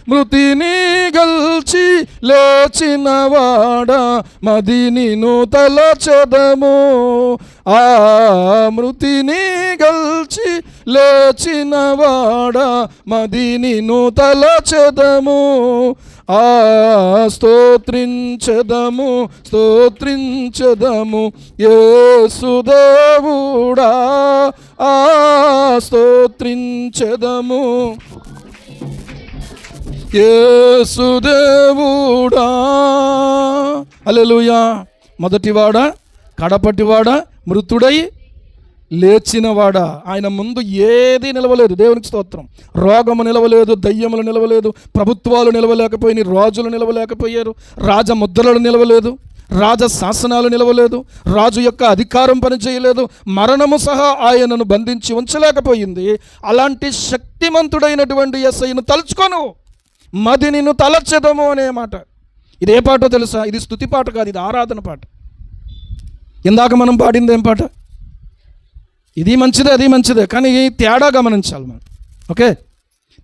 C: మృతిని గల్చి లేచినవాడా మదినిను తలచెదము. ఆ మృతిని గల్చి లేచినవాడా మదినిను తలచెదము. ఆ స్తోత్రించెదము స్తోత్రించెదము యేసుదేవుడా, ఆ స్తోత్రించెదము యేసుదేవుడా. హల్లెలూయా. మొదటివాడా కడపటివాడా మృతుడై లేచినవాడా. ఆయన ముందు ఏది నిలవలేదు. దేవునికి స్తోత్రం. రోగము నిలవలేదు, దయ్యములు నిలవలేదు, ప్రభుత్వాలు నిలవలేకపోయినాయి, రాజులు నిలవలేకపోయారు, రాజముద్రలు నిలవలేదు, రాజ శాసనాలు నిలవలేదు, రాజు యొక్క అధికారం పనిచేయలేదు, మరణము సహా ఆయనను బంధించి ఉంచలేకపోయింది. అలాంటి శక్తిమంతుడైనటువంటి యేసయ్యను తలుచుకోను, మది నిన్ను తలచెదము అనే మాట. ఇది ఏ పాటో తెలుసా? ఇది స్తుతి పాట కాదు, ఇది ఆరాధన పాట. ఇందాక మనం పాడింది ఏం పాట? ఇది మంచిదే, అది మంచిదే, కానీ తేడా గమనించాలి మనం. ఓకే,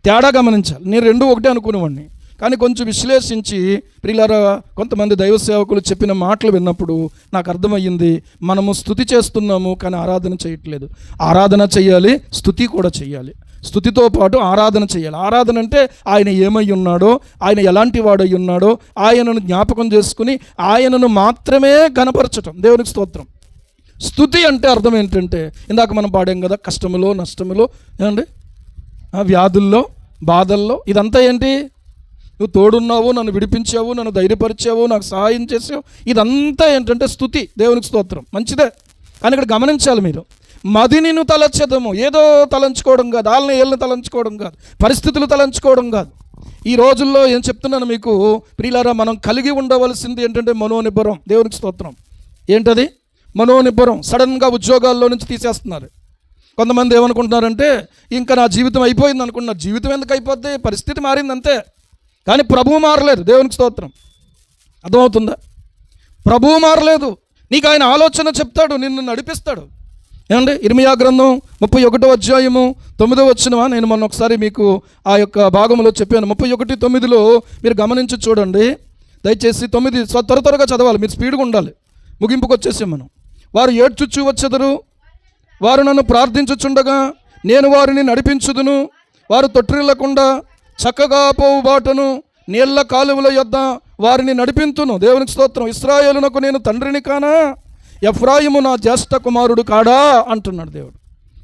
C: తేడా గమనించాలి. నేను రెండు ఒకటే అనుకునేవాడిని, కానీ కొంచెం విశ్లేషించి ప్రియులారా కొంతమంది దైవ సేవకులు చెప్పిన మాటలు విన్నప్పుడు నాకు అర్థమయ్యింది, మనము స్తుతి చేస్తున్నాము కానీ ఆరాధన చేయట్లేదు. ఆరాధన చేయాలి, స్తుతి కూడా చేయాలి. స్తుతితో పాటు ఆరాధన చేయాలి. ఆరాధన అంటే ఆయన ఏమై ఉన్నాడో, ఆయన ఎలాంటి వాడై ఉన్నాడో ఆయనను జ్ఞాపకం చేసుకుని ఆయనను మాత్రమే గణపరచటం. దేవునికి స్తోత్రం. స్తుతి అంటే అర్థం ఏంటంటే ఇందాక మనం పాడాం కదా, కష్టములో నష్టములో ఏమండి, వ్యాధుల్లో బాధల్లో, ఇదంతా ఏంటి? నువ్వు తోడున్నావు, నన్ను విడిపించావు, నన్ను ధైర్యపరిచావు, నాకు సహాయం చేసావు, ఇదంతా ఏంటంటే స్తుతి. దేవునికి స్తోత్రం. మంచిదే, కానీ ఇక్కడ గమనించాలి మీరు, మది నిన్ను తలచెదము. ఏదో తలంచుకోవడం కాదు, వాళ్ళని ఏళ్ళని తలంచుకోవడం కాదు, పరిస్థితులు తలంచుకోవడం కాదు. ఈ రోజుల్లో ఏం చెప్తున్నాను మీకు ప్రియులారా, మనం కలిగి ఉండవలసింది ఏంటంటే మనోనిబ్బరం. దేవునికి స్తోత్రం. ఏంటది? మనోనిబ్బరం. సడన్గా ఉద్యోగాల్లో నుంచి తీసేస్తున్నారు. కొంతమంది ఏమనుకుంటున్నారంటే ఇంకా నా జీవితం అయిపోయింది అనుకుంటున్నారు. జీవితం ఎందుకు అయిపోద్ది? పరిస్థితి మారింది అంతే, కానీ ప్రభువు మారలేదు. దేవునికి స్తోత్రం. అర్థమవుతుందా? ప్రభువు మారలేదు. నీకు ఆయన ఆలోచన చెప్తాడు, నిన్ను నడిపిస్తాడు. ఏమండి, ఇర్మియా గ్రంథం 31వ అధ్యాయము 9వ వచనం నేను మొన్న ఒకసారి మీకు ఆ యొక్క భాగంలో చెప్పాను. 31:9 మీరు గమనించి చూడండి దయచేసి. 9 త్వరగా చదవాలి, మీరు స్పీడ్గా ఉండాలి, ముగింపుకు వచ్చేసాం మనం. వారు ఏడ్చుచూ వచ్చెదరు, వారు నన్ను ప్రార్థించుచుండగా నేను వారిని నడిపించుదును. వారు తొట్టిల్లకుండా చక్కగా పోవు బాటను నీళ్ల కాలువల యొద్ద వారిని నడిపింతును. దేవునికి స్తోత్రం. ఇశ్రాయేలునకు నేను తండ్రిని కానా? ఎఫ్రాయిము నా జ్యేష్ఠ కుమారుడు కాడా అంటున్నాడు దేవుడు.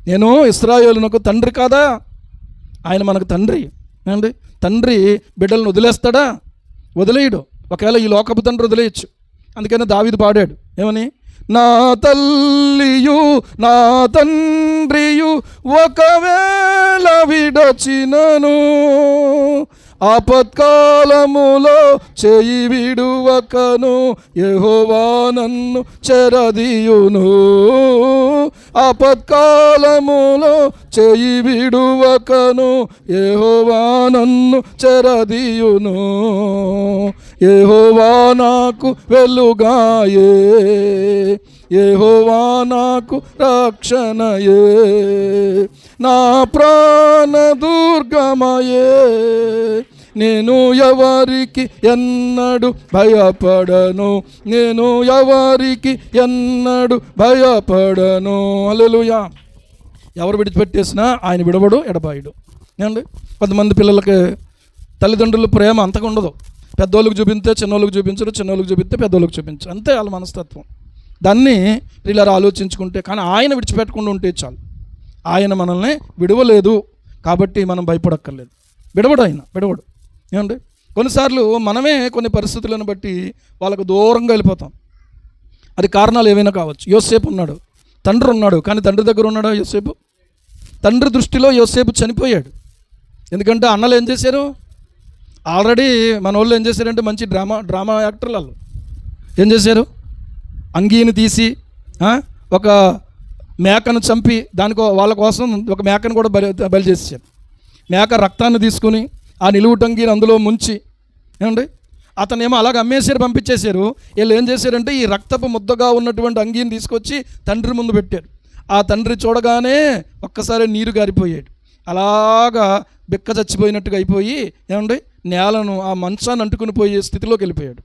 C: నేను ఇశ్రాయేలునకు తండ్రి కాదా? ఆయన మనకు తండ్రి. ఏమండి, తండ్రి బిడ్డలను వదిలేస్తాడా? వదిలేయడు. ఒకవేళ ఈ లోకపు తండ్రి వదిలేయచ్చు. అందుకని దావీదు పాడాడు ఏమని? నా తల్లియు నా తండ్రియు ఒకవేళ విడచినను ఆపత్కాలములో చేయి విడువకను యెహోవా నన్ను చెరదీయును. ఆపత్కాలములో చేయి విడువకను యెహోవా నన్ను చెరదీయును. యెహోవా నాకు వెలుగాయే, యెహోవా నాకు రక్షణయే, నా ప్రాణ దుర్గమయే. నేను ఎవరికి ఎన్నడు భయపడను, నేను ఎవరికి ఎన్నడు భయపడను. హల్లెలూయా. ఎవరు విడిచిపెట్టేసినా ఆయన విడవడు, ఎడబాయుడు. ఏమండి? కొంతమంది పిల్లలకి తల్లిదండ్రుల ప్రేమ అంతగా ఉండదు. పెద్దోళ్ళకి చూపిస్తే చిన్నోళ్ళకి చూపించరు, చిన్నోళ్ళకి చూపిస్తే పెద్దోళ్ళకి చూపించరు. అంతే వాళ్ళ మనస్తత్వం. దాన్ని ఇలా ఆలోచించుకుంటే, కానీ ఆయన విడిచిపెట్టకుండా ఉంటే చాలు. ఆయన మనల్ని విడవలేదు కాబట్టి మనం భయపడక్కర్లేదు. విడవడు, ఆయన విడవడు. ఏమండి? కొన్నిసార్లు మనమే కొన్ని పరిస్థితులను బట్టి వాళ్ళకు దూరంగా వెళ్ళిపోతాం. అది కారణాలు ఏవైనా కావచ్చు. యోసేపు ఉన్నాడు, తండ్రి ఉన్నాడు, కానీ తండ్రి దగ్గర ఉన్నాడా యోసేపు? తండ్రి దృష్టిలో యోసేపు చనిపోయాడు. ఎందుకంటే అన్నలు ఏం చేశారు? ఆల్రెడీ మన వాళ్ళు ఏం చేశారంటే మంచి డ్రామా యాక్టర్లు వాళ్ళు ఏం చేశారు? అంగీని తీసి ఒక మేకను చంపి దానికో వాళ్ళ కోసం ఒక మేకను కూడా బలి చేసేసారు. మేక రక్తాన్ని తీసుకుని ఆ నిలువుటంగిని అందులో ముంచి, ఏమండి, అతనేమో అలాగ అమ్మేసారు, పంపించేశారు. వీళ్ళు ఏం చేశారంటే ఈ రక్తపు ముద్దగా ఉన్నటువంటి అంగీని తీసుకొచ్చి తండ్రి ముందు పెట్టారు. ఆ తండ్రి చూడగానే ఒక్కసారి నీరు గారిపోయాడు. అలాగా బిక్క చచ్చిపోయినట్టుగా అయిపోయి, ఏమండి, నేలను ఆ మంచాన్ని అంటుకుని పోయే స్థితిలోకి వెళ్ళిపోయాడు.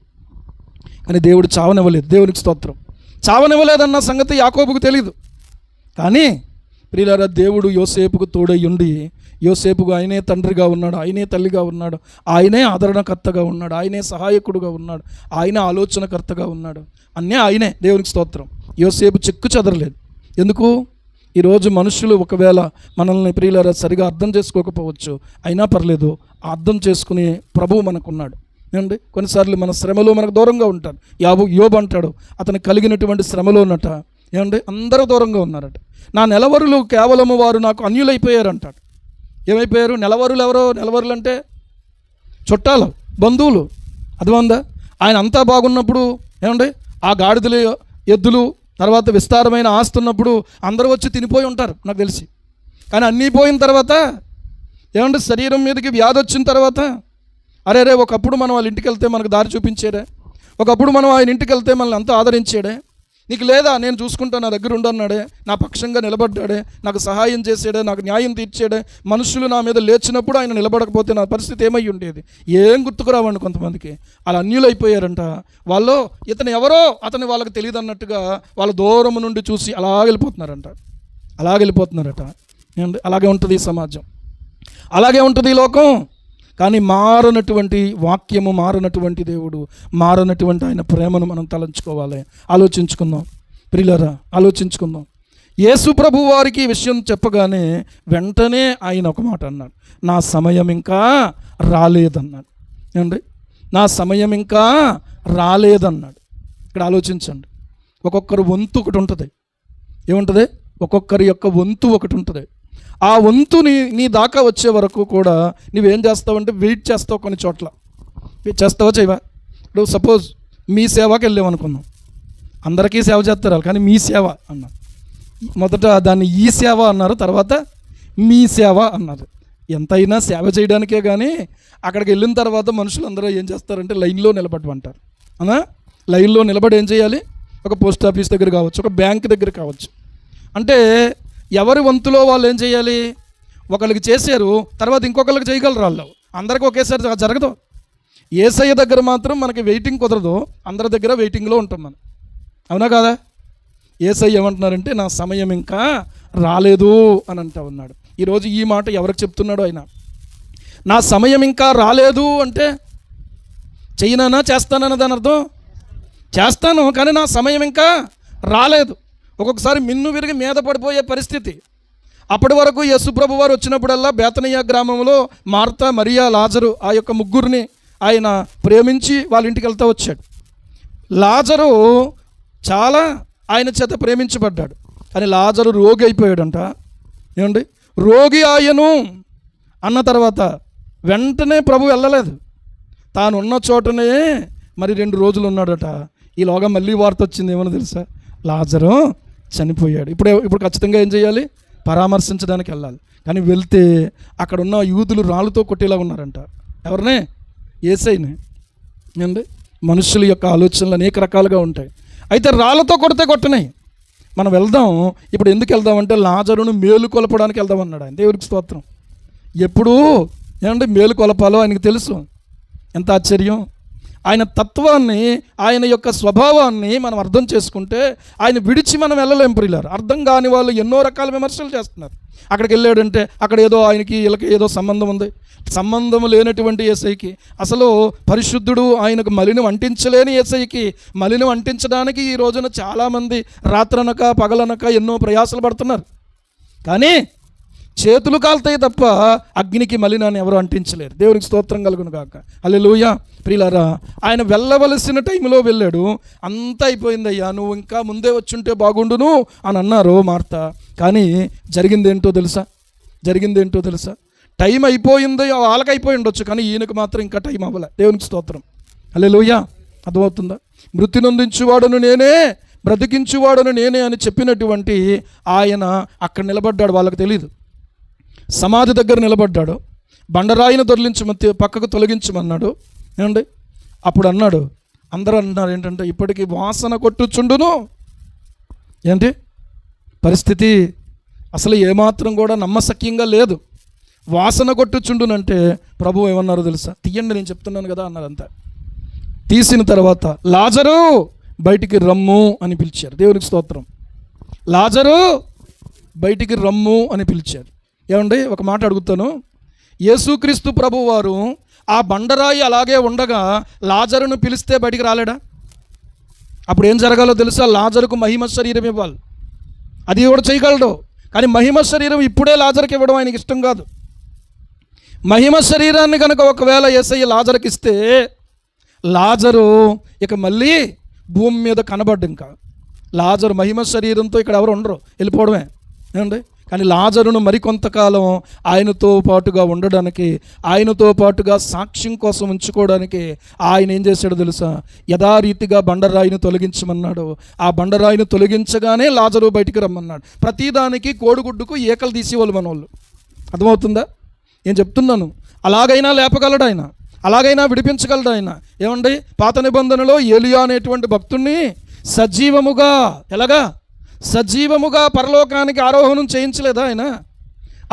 C: కానీ దేవుడు చావనివ్వలేదు. దేవునికి స్తోత్రం. చావనివ్వలేదన్న సంగతి యాకోబుకు తెలియదు. కానీ ప్రియులారా, దేవుడు యోసేపుకు తోడై ఉండి, యోసేపుకు ఆయనే తండ్రిగా ఉన్నాడు, ఆయనే తల్లిగా ఉన్నాడు, ఆయనే ఆదరణకర్తగా ఉన్నాడు, ఆయనే సహాయకుడుగా ఉన్నాడు, ఆయనే ఆలోచనకర్తగా ఉన్నాడు. అన్నీ ఆయనే. దేవునికి స్తోత్రం. యోసేపు చెక్కు చెదరలేదు. ఎందుకు? ఈరోజు మనుషులు ఒకవేళ మనల్ని ప్రియులారా సరిగా అర్థం చేసుకోకపోవచ్చు, అయినా పర్లేదు, అర్థం చేసుకునే ప్రభువు మనకున్నాడు. ఏమండి? కొన్నిసార్లు మన శ్రమలో మనకు దూరంగా ఉంటారు. యోబు అంటాడు, అతను కలిగినటువంటి శ్రమలో ఉన్నట, ఏమండి, అందరూ దూరంగా ఉన్నారట. నా నెలవరులు కేవలము వారు నాకు అన్యులైపోయారు అంటాడు. ఏమైపోయారు? నెలవరులు ఎవరో? నెలవరులు అంటే చుట్టాలు, బంధువులు. అర్థమైందా? ఆయన అంతా బాగున్నప్పుడు, ఏమండి, ఆ గాడిదలు, ఎద్దులు, తర్వాత విస్తారమైన ఆస్తున్నప్పుడు అందరూ వచ్చి తినిపోయి ఉంటారు నాకు తెలిసి. కానీ అన్నీ పోయిన తర్వాత, ఏమంటే శరీరం మీదకి వ్యాధి వచ్చిన తర్వాత, అరే ఒకప్పుడు మనం వాళ్ళ ఇంటికి వెళ్తే మనకు దారి చూపించాడే, ఒకప్పుడు మనం ఆయన ఇంటికి వెళ్తే మనల్ని అంతా ఆదరించాడే, నీకు లేదా నేను చూసుకుంటా, నా దగ్గర ఉండన్నాడే, నా పక్షంగా నిలబడ్డాడే, నాకు సహాయం చేసాడే, నాకు న్యాయం తీర్చాడే. మనుషులు నా మీద లేచినప్పుడు ఆయన నిలబడకపోతే నా పరిస్థితి ఏమై ఉండేది? ఏం గుర్తుకురావండి కొంతమందికి. అలా అన్యులు అయిపోయారంట. వాళ్ళు ఇతను ఎవరో అతని వాళ్ళకి తెలియదు అన్నట్టుగా వాళ్ళ దూరం నుండి చూసి అలాగెళ్ళిపోతున్నారట. ఏమండి? అలాగే ఉంటుంది ఈ సమాజం, అలాగే ఉంటుంది ఈ లోకం. కానీ మారనటువంటి వాక్యము, మారనటువంటి దేవుడు, మారనటువంటి ఆయన ప్రేమను మనం తలంచుకోవాలి. ఆలోచించుకుందాం ప్రియులారా, ఆలోచించుకుందాం. యేసు ప్రభు వారికి ఈ విషయం చెప్పగానే వెంటనే ఆయన ఒక మాట అన్నాడు, నా సమయం ఇంకా రాలేదన్నాడు. ఏమండి? నా సమయం ఇంకా రాలేదన్నాడు. ఇక్కడ ఆలోచించండి. ఒక్కొక్కరు వంతు ఒకటి ఉంటుంది. ఏముంటుంది? ఒక్కొక్కరి యొక్క వంతు ఒకటి ఉంటుంది. ఆ వంతు నీ దాకా వచ్చే వరకు కూడా నువ్వేం చేస్తావంటే వెయిట్ చేస్తావు. కొన్ని చోట్ల చేస్తావా, చేయవా? ఇప్పుడు సపోజ్ మీ సేవకి వెళ్ళామనుకున్నాం, అందరికీ సేవ చేస్తారు కానీ మీ సేవ అన్నారు. మొదట దాన్ని ఈ సేవ అన్నారు, తర్వాత మీ సేవ అన్నారు. ఎంతైనా సేవ చేయడానికే కానీ అక్కడికి వెళ్ళిన తర్వాత మనుషులందరూ ఏం చేస్తారంటే లైన్లో నిలబడమంటారు. అవునా? లైన్లో నిలబడి ఏం చేయాలి? ఒక పోస్ట్ ఆఫీస్ దగ్గర కావచ్చు, ఒక బ్యాంక్ దగ్గర కావచ్చు. అంటే ఎవరి వంతులో వాళ్ళు ఏం చేయాలి? ఒకరికి చేశారు, తర్వాత ఇంకొకరికి చేయగలరు. వాళ్ళు అందరికీ ఒకేసారి జరగదు. యేసయ్య దగ్గర మాత్రం మనకి వెయిటింగ్ కుదరదు, అందరి దగ్గర వెయిటింగ్లో ఉంటాం మనం. అవునా కాదా? యేసయ్య ఏమంటున్నారంటే నా సమయం ఇంకా రాలేదు అని అంటూ ఉన్నాడు. ఈరోజు ఈ మాట ఎవరికి చెప్తున్నాడు ఆయన? నా సమయం ఇంకా రాలేదు అంటే చేయనా చేస్తానన్న దాని అర్థం? చేస్తాను, కానీ నా సమయం ఇంకా రాలేదు. ఒక్కొక్కసారి మిన్ను విరిగి మీద పడిపోయే పరిస్థితి. అప్పటి వరకు యేసుప్రభు వారు వచ్చినప్పుడల్లా బేతనియా గ్రామంలో మార్తా, మరియా, లాజరు ఆ యొక్క ముగ్గురిని ఆయన ప్రేమించి వాళ్ళ ఇంటికి వెళ్తూ వచ్చాడు. లాజరు చాలా ఆయన చేత ప్రేమించబడ్డాడు. కానీ లాజరు రోగి అయిపోయాడంట. ఏమండి, రోగి ఆయను అన్న తర్వాత వెంటనే ప్రభు వెళ్ళలేదు. తాను ఉన్న చోటనే మరి 2 రోజులు ఉన్నాడట. ఈలోగా మళ్ళీ వార్త వచ్చింది, ఏమన్నా తెలుసా? లాజరు చనిపోయాడు. ఇప్పుడు ఖచ్చితంగా ఏం చేయాలి? పరామర్శించడానికి వెళ్ళాలి. కానీ వెళ్తే అక్కడ ఉన్న యూదులు రాళ్ళతో కొట్టేలా ఉన్నారంట. ఎవరినే? యేసయ్యని. ఏమండి, మనుషుల యొక్క ఆలోచనలు అనేక రకాలుగా ఉంటాయి. అయితే రాళ్ళతో కొడితే కొట్టనాయి. మనం వెళ్దాం. ఇప్పుడు ఎందుకు వెళ్దామంటే లాజరును మేలు కొలపడానికి వెళ్దాం అన్నాడు ఆయన. దేవుడికి స్తోత్రం. ఎప్పుడు ఏమంటే మేలు కొలపాలో ఆయనకు తెలుసు. ఎంత ఆశ్చర్యం! ఆయన తత్వాన్ని, ఆయన యొక్క స్వభావాన్ని మనం అర్థం చేసుకుంటే ఆయన విడిచి మనం వెళ్ళలేం ప్రియులారా. అర్థం కాని వాళ్ళు ఎన్నో రకాల విమర్శలు చేస్తున్నారు. అక్కడికి వెళ్ళాడంటే అక్కడ ఏదో ఆయనకి వీళ్ళకి ఏదో సంబంధం ఉంది. సంబంధం లేనటువంటి యేసయ్యకి, అసలు పరిశుద్ధుడు, ఆయనకు మలినం అంటించలేని యేసయ్యకి మలినం అంటించడానికి ఈ రోజున చాలామంది రాత్రనక పగలనక ఎన్నో ప్రయాసలు పడుతున్నారు. కానీ చేతులు కాలుతాయి తప్ప అగ్నికి మలినాన్ని ఎవరు అంటించలేరు. దేవునికి స్తోత్రం కలుగును గాక. హల్లెలూయా. ప్రియులారా, ఆయన వెళ్ళవలసిన టైంలో వెళ్ళాడు. అంతా అయిపోయిందయ్యా, నువ్వు ఇంకా ముందే వచ్చుంటే బాగుండును అని అన్నారు మార్త. కానీ జరిగిందేంటో తెలుసా? టైం అయిపోయింది, వాళ్ళకి అయిపోయి ఉండొచ్చు, కానీ ఈయనకు మాత్రం ఇంకా టైం అవ్వలే. దేవునికి స్తోత్రం. హల్లెలూయా. అర్థమవుతుందా? మృతి నొందించువాడును నేనే, బ్రతికించువాడును నేనే అని చెప్పినటువంటి ఆయన అక్కడ నిలబడ్డాడు. వాళ్ళకి తెలీదు. సమాధి దగ్గర నిలబడ్డాడు. బండరాయిని పక్కకు తొలగించమన్నాడు. ఏమండి, అప్పుడు అన్నాడు, అందరూ అన్నారు ఏంటంటే, ఇప్పటికీ వాసన కొట్టుచుండును. ఏంటి పరిస్థితి? అసలు ఏమాత్రం కూడా నమ్మశక్యంగా లేదు. వాసన కొట్టుచుండునంటే ప్రభు ఏమన్నారో తెలుసా? తీయండి, నేను చెప్తున్నాను కదా అన్నారు. అంతా తీసిన తర్వాత లాజరు బయటికి రమ్ము అని పిలిచారు. దేవునికి స్తోత్రం. లాజరు బయటికి రమ్ము అని పిలిచారు. ఏమండి, ఒక మాట అడుగుతాను. యేసుక్రీస్తు ప్రభు వారు ఆ బండరాయి అలాగే ఉండగా లాజరును పిలిస్తే బయటికి రాలేడా? అప్పుడు ఏం జరగాలో తెలుసా? లాజరుకు మహిమ శరీరం ఇవ్వాలి. అది కూడా చేయగలడు. కానీ మహిమ శరీరం ఇప్పుడే లాజరుకి ఇవ్వడం ఆయనకి ఇష్టం కాదు. మహిమ శరీరాన్ని కనుక ఒకవేళ యేసయ్య లాజరుకి ఇస్తే లాజరు ఇక మళ్ళీ భూమి మీద కనబడ్డు. ఇంకా లాజరు మహిమ శరీరంతో ఇక్కడ ఎవరు ఉండరు, వెళ్ళిపోవడమే. ఏమండి, కానీ లాజరును మరికొంతకాలం ఆయనతో పాటుగా ఉండడానికి, ఆయనతో పాటుగా సాక్ష్యం కోసం ఉంచుకోవడానికి ఆయన ఏం చేశాడో తెలుసా? యథారీతిగా బండరాయిని తొలగించమన్నాడు. ఆ బండరాయిని తొలగించగానే లాజరు బయటికి రమ్మన్నాడు. ప్రతిదానికి కోడిగుడ్డుకు ఏకలు తీసేవాళ్ళు మనోళ్ళు. అర్థమవుతుందా? నేను చెప్తున్నాను. అలాగైనా లేపగలడు ఆయన, అలాగైనా విడిపించగలడు ఆయన. ఏమండి, పాత నిబంధనలో ఏలియా అనేటువంటి భక్తుణ్ణి సజీవముగా, ఎలాగా సజీవముగా పరలోకానికి ఆరోహణం చేయించలేదా ఆయన?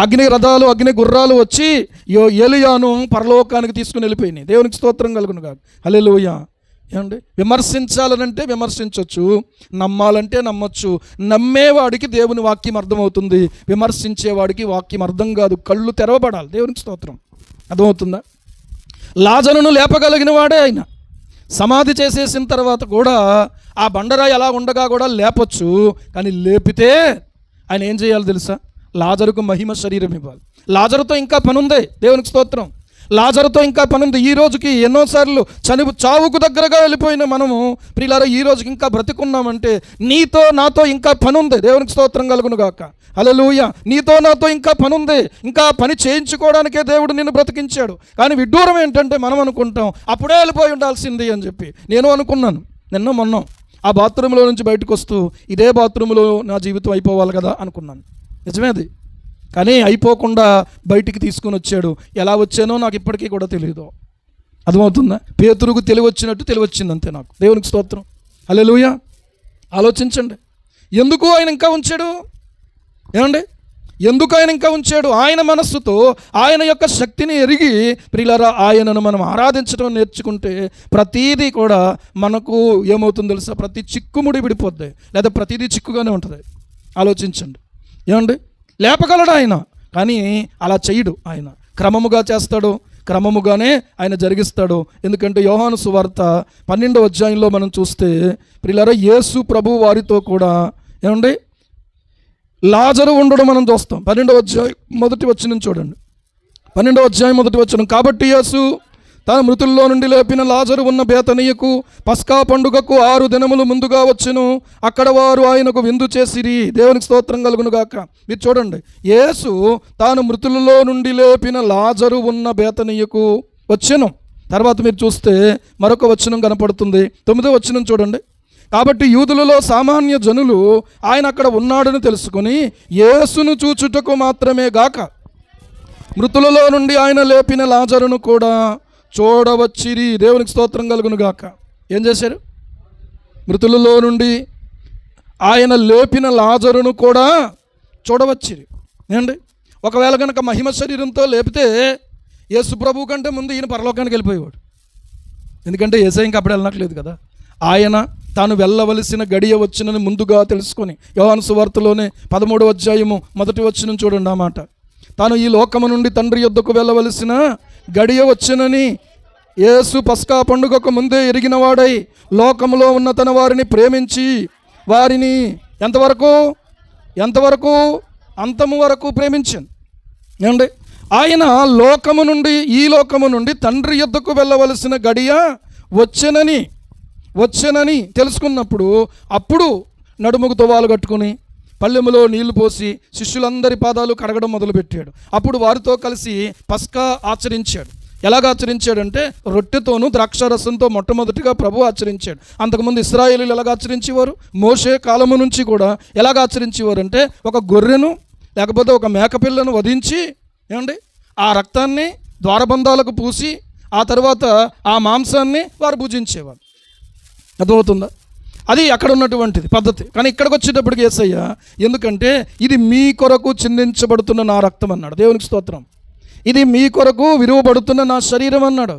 C: అగ్ని రథాలు, అగ్ని గుర్రాలు వచ్చి ఏలియాను పరలోకానికి తీసుకుని వెళ్ళిపోయినాయి. దేవునికి స్తోత్రం కలుగును కాదు. హల్లెలూయా. ఏమండి, విమర్శించాలనంటే విమర్శించవచ్చు, నమ్మాలంటే నమ్మొచ్చు. నమ్మేవాడికి దేవుని వాక్యం అర్థమవుతుంది, విమర్శించేవాడికి వాక్యం అర్థం కాదు. కళ్ళు తెరవబడాలి. దేవునికి స్తోత్రం. అర్థమవుతుందా? లాజరును లేపగలిగిన వాడే ఆయన. సమాధి చేసేసిన తర్వాత కూడా ఆ బండరాయి అలా ఉండగా కూడా లేపొచ్చు. కానీ లేపితే ఆయన ఏం చేయాలి తెలుసా? లాజరుకు మహిమ శరీరం ఇవ్వాలి. లాజరుతో ఇంకా పనుంది. దేవునికి స్తోత్రం. లాజరుతో ఇంకా పనుంది. ఈ రోజుకి ఎన్నోసార్లు చావుకు దగ్గరగా వెళ్ళిపోయిన మనము ప్రియులారా ఈ రోజుకి ఇంకా బ్రతికున్నామంటే నీతో నాతో ఇంకా పనుంది. దేవునికి స్తోత్రం కలుగును గాక. హల్లెలూయా. నీతో నాతో ఇంకా పనుంది. ఇంకా పని చేయించుకోవడానికే దేవుడు నిన్ను బ్రతికించాడు. కానీ విడ్డూరం ఏంటంటే మనం అనుకుంటాం అప్పుడే వెళ్ళిపోయి ఉండాల్సింది అని చెప్పి. నేను అనుకున్నాను మొన్న ఆ బాత్రూంలో నుంచి బయటకు వస్తూ ఇదే బాత్రూంలో నా జీవితం అయిపోవాలి కదా అనుకున్నాను. నిజమే అది. కానీ అయిపోకుండా బయటికి తీసుకొని వచ్చాడు. ఎలా వచ్చానో నాకు ఇప్పటికీ కూడా తెలియదు. అర్థమవుతుందా? పేతురుకు తెలివచ్చినట్టు తెలివచ్చింది అంతే నాకు. దేవునికి స్తోత్రం. హల్లెలూయా. ఆలోచించండి, ఎందుకు ఆయన ఇంకా ఉంచాడు? ఏమండి, ఎందుకు ఆయన ఇంకా ఉంచాడు? ఆయన మనస్సుతో ఆయన యొక్క శక్తిని ఎరిగి ప్రియులారా ఆయనను మనం ఆరాధించడం నేర్చుకుంటే ప్రతీదీ కూడా మనకు ఏమవుతుందో తెలుసా? ప్రతి చిక్కుముడి విడిపోద్ది, లేదా ప్రతిదీ చిక్కుగానే ఉంటుంది. ఆలోచించండి. ఏమండి, లేపగలడు ఆయన, కానీ అలా చేయడు. ఆయన క్రమముగా చేస్తాడు, క్రమముగానే ఆయన జరిగిస్తాడు. ఎందుకంటే యోహాను సువార్త 12వ అధ్యాయంలో మనం చూస్తే ప్రియులారా యేసు ప్రభు వారితో కూడా ఏమండి లాజరు ఉండడం మనం చూస్తాం. 12వ అధ్యాయం మొదటి వచనం చూడండి. 12వ అధ్యాయం మొదటి వచనం. కాబట్టి యేసు తన మృతుల్లో నుండి లేపిన లాజరు ఉన్న బేతనీయకు పస్కా పండుగకు 6 దినములు ముందుగా వచ్చెను. అక్కడ వారు ఆయనకు విందు చేసిరి. దేవునికి స్తోత్రం కలుగును గాక. మీరు చూడండి, యేసు తాను మృతులలో నుండి లేపిన లాజరు ఉన్న బేతనీయకు వచ్చెను. తర్వాత మీరు చూస్తే మరొక వచనం కనపడుతుంది. 9వ వచనం చూడండి. కాబట్టి యూదులలో సామాన్య జనులు ఆయన అక్కడ ఉన్నాడని తెలుసుకొని యేసును చూచుటకు మాత్రమే గాక మృతులలో నుండి ఆయన లేపిన లాజరును కూడా చూడవచ్చిరి. దేవునికి స్తోత్రం కలుగును గాక. ఏం చేశారు? మృతులలో నుండి ఆయన లేపిన లాజరును కూడా చూడవచ్చిరి. ఏండి, ఒకవేళ కనుక మహిమ శరీరంతో లేపితే యేసు ప్రభు కంటే ముందు ఈయన పరలోకానికి వెళ్ళిపోయేవాడు. ఎందుకంటే యేసయ్య ఇంకా అప్పుడు వెళ్ళనట్లేదు కదా. ఆయన తాను వెళ్ళవలసిన గడియ వచ్చినని ముందుగా తెలుసుకొని యోహాను సువార్తలోనే 13వ అధ్యాయము మొదటి వచనం చూడండి ఆ మాట. తాను ఈ లోకము నుండి తండ్రి యొద్దకు వెళ్ళవలసిన గడియ వచ్చినని యేసు పస్కా పండుగకు ముందే ఎరిగినవాడై లోకములో ఉన్న తన వారిని ప్రేమించి వారిని ఎంతవరకు అంతము వరకు ప్రేమించాను. ఏమండి, ఆయన ఈ లోకము నుండి తండ్రి యొద్దకు వెళ్ళవలసిన గడియ వచ్చెనని తెలుసుకున్నప్పుడు అప్పుడు నడుముకు తువాలు కట్టుకుని పళ్ళెములో నీళ్లు పోసి శిష్యులందరి పాదాలు కడగడం మొదలుపెట్టాడు. అప్పుడు వారితో కలిసి పస్కా ఆచరించాడు. ఎలాగ ఆచరించాడంటే రొట్టెతోనూ ద్రాక్షారసంతో మొట్టమొదటిగా ప్రభు ఆచరించాడు. అంతకుముందు ఇశ్రాయేలీయులు ఎలాగ ఆచరించేవారు? మోషే కాలము నుంచి కూడా ఎలాగ ఆచరించేవారు అంటే ఒక గొర్రెను లేకపోతే ఒక మేకపిల్లను వధించి ఏమండి ఆ రక్తాన్ని ద్వారబంధాలకు పూసి ఆ తర్వాత ఆ మాంసాన్ని వారు భుజించేవారు. అర్థమవుతుందా? అది అక్కడ ఉన్నటువంటిది పద్ధతి. కానీ ఇక్కడికి వచ్చేటప్పటికి యేసయ్య ఎందుకంటే ఇది మీ కొరకు చిందించబడుతున్న నా రక్తం అన్నాడు. దేవునికి స్తోత్రం. ఇది మీ కొరకు విరువబడుతున్న నా శరీరం అన్నాడు.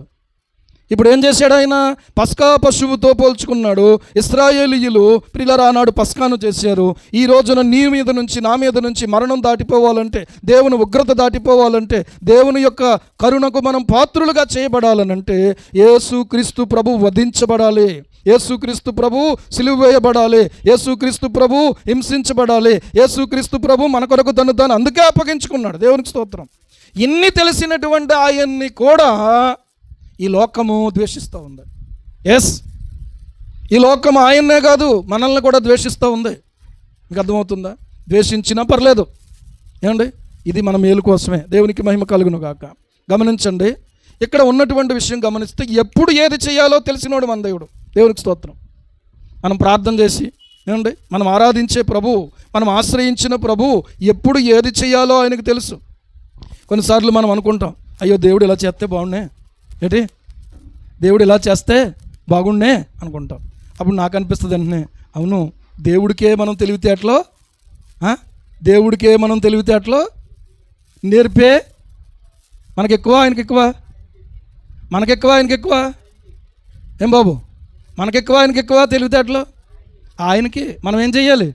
C: ఇప్పుడు ఏం చేశాడు ఆయన? పస్కా పశువుతో పోల్చుకున్నాడు. ఇశ్రాయేలీయులు ప్రియులారా ఆనాడు పస్కాను చేశారు. ఈ రోజున నీ మీద నుంచి నా మీద నుంచి మరణం దాటిపోవాలంటే, దేవుని ఉగ్రత దాటిపోవాలంటే, దేవుని యొక్క కరుణకు మనం పాత్రులుగా చేయబడాలనంటే యేసుక్రీస్తు ప్రభు వధించబడాలి. యేసుక్రీస్తు ప్రభు సిలువ వేయబడాలి. యేసుక్రీస్తు ప్రభు హింసించబడాలి. యేసుక్రీస్తు ప్రభు మన కొరకు తను అందుకే అప్పగించుకున్నాడు. దేవునికి స్తోత్రం. ఇన్ని తెలిసినటువంటి ఆయన్ని కూడా ఈ లోకము ద్వేషిస్తూ ఉంది. ఈ లోకం ఆయన్నే కాదు మనల్ని కూడా ద్వేషిస్తూ ఉంది. మీకు అర్థమవుతుందా? ద్వేషించినా పర్లేదు. ఏమండి, ఇది మన మేలు కోసమే. దేవునికి మహిమ కలుగును గాక. గమనించండి, ఇక్కడ ఉన్నటువంటి విషయం గమనిస్తే ఎప్పుడు ఏది చేయాలో తెలిసినోడు మన దేవుడు. దేవునికి స్తోత్రం. మనం ప్రార్థన చేసి ఏమండి మనం ఆరాధించే ప్రభు, మనం ఆశ్రయించిన ప్రభు ఎప్పుడు ఏది చేయాలో ఆయనకు తెలుసు. కొన్నిసార్లు మనం అనుకుంటాం, అయ్యో దేవుడు ఇలా చేస్తే బాగుండే, దేవుడు ఇలా చేస్తే బాగుండే అనుకుంటాం. అప్పుడు నాకు అనిపిస్తుంది వెంటనే, అవును దేవుడికే మనం తెలివితేటలో నేర్పే మనకెక్కువ ఆయనకెక్కువ ఏం బాబు? ఆయనకెక్కువ తెలివితేటలో ఆయనకి మనం ఏం చెయ్యాలి?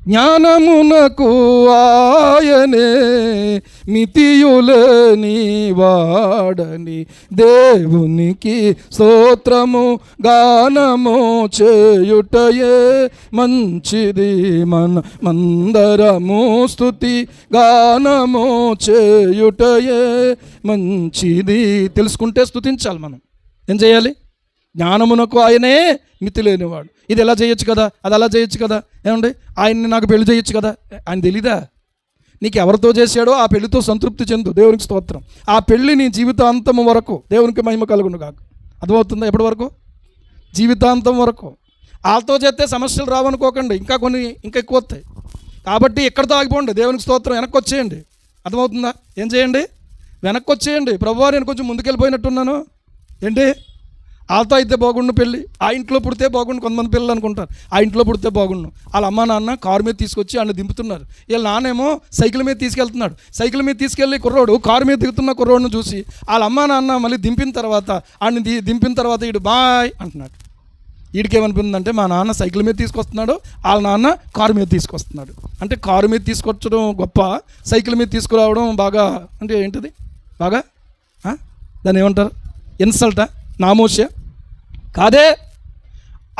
C: జ్ఞానమునకు ఆయనే మితియులని వాడని దేవునికి స్తోత్రము గానము చేయుటయే మంచిది. మందరము స్తుతి గానము చేయుటయే మంచిది. తెలుసుకుంటే స్తుతించాలి. మనం ఏం చేయాలి? జ్ఞానమునకు ఆయనే మితి లేనివాడు. ఇది ఎలా చేయొచ్చు కదా, అది అలా చేయొచ్చు కదా. ఏమండి, ఆయన్ని నాకు పెళ్లి చేయొచ్చు కదా. ఆయన తెలీదా? నీకు ఎవరితో చేశాడో ఆ పెళ్లితో సంతృప్తి చెందు. దేవునికి స్తోత్రం. ఆ పెళ్లి నీ జీవితాంతం వరకు దేవునికి మహిమ కలుగును కాక. అర్థమవుతుందా? ఎప్పటి వరకు? జీవితాంతం వరకు. వాళ్ళతో చేస్తే సమస్యలు రావనుకోకండి, ఇంకా ఎక్కువ వస్తాయి. కాబట్టి ఎక్కడితో ఆగిపోండి. దేవునికి స్తోత్రం. వెనక్కి వచ్చేయండి. అర్థమవుతుందా? ఏం చేయండి? వెనక్కి వచ్చేయండి. ప్రభువా నేను కొంచెం ముందుకెళ్ళిపోయినట్టున్నాను. ఏంటి? వాళ్ళతో అయితే బాగుండు పెళ్ళి, ఆ ఇంట్లో పుడితే బాగుండు. కొంతమంది పిల్లలు అనుకుంటారు ఆ ఇంట్లో పుడితే బాగుండు. వాళ్ళ అమ్మ నాన్న కారు మీద తీసుకొచ్చి ఆయన దింపుతున్నారు. వీళ్ళ నాన్నేమో సైకిల్ మీద తీసుకెళ్తున్నాడు. సైకిల్ మీద తీసుకెళ్ళి కుర్రోడు కారు మీద దిగుతున్న కుర్రోడును చూసి వాళ్ళ అమ్మ నాన్న మళ్ళీ దింపిన తర్వాత వీడు బాయ్ అంటున్నాడు. వీడికేమనిపిందంటే మా నాన్న సైకిల్ మీద తీసుకొస్తున్నాడు, వాళ్ళ నాన్న కారు మీద తీసుకొస్తున్నాడు. అంటే కారు మీద తీసుకొచ్చడం గొప్ప, సైకిల్ మీద తీసుకురావడం బాగా అంటే ఏంటిది? బాగా దాన్ని ఏమంటారు? ఇన్సల్టా? నామోష కాదే.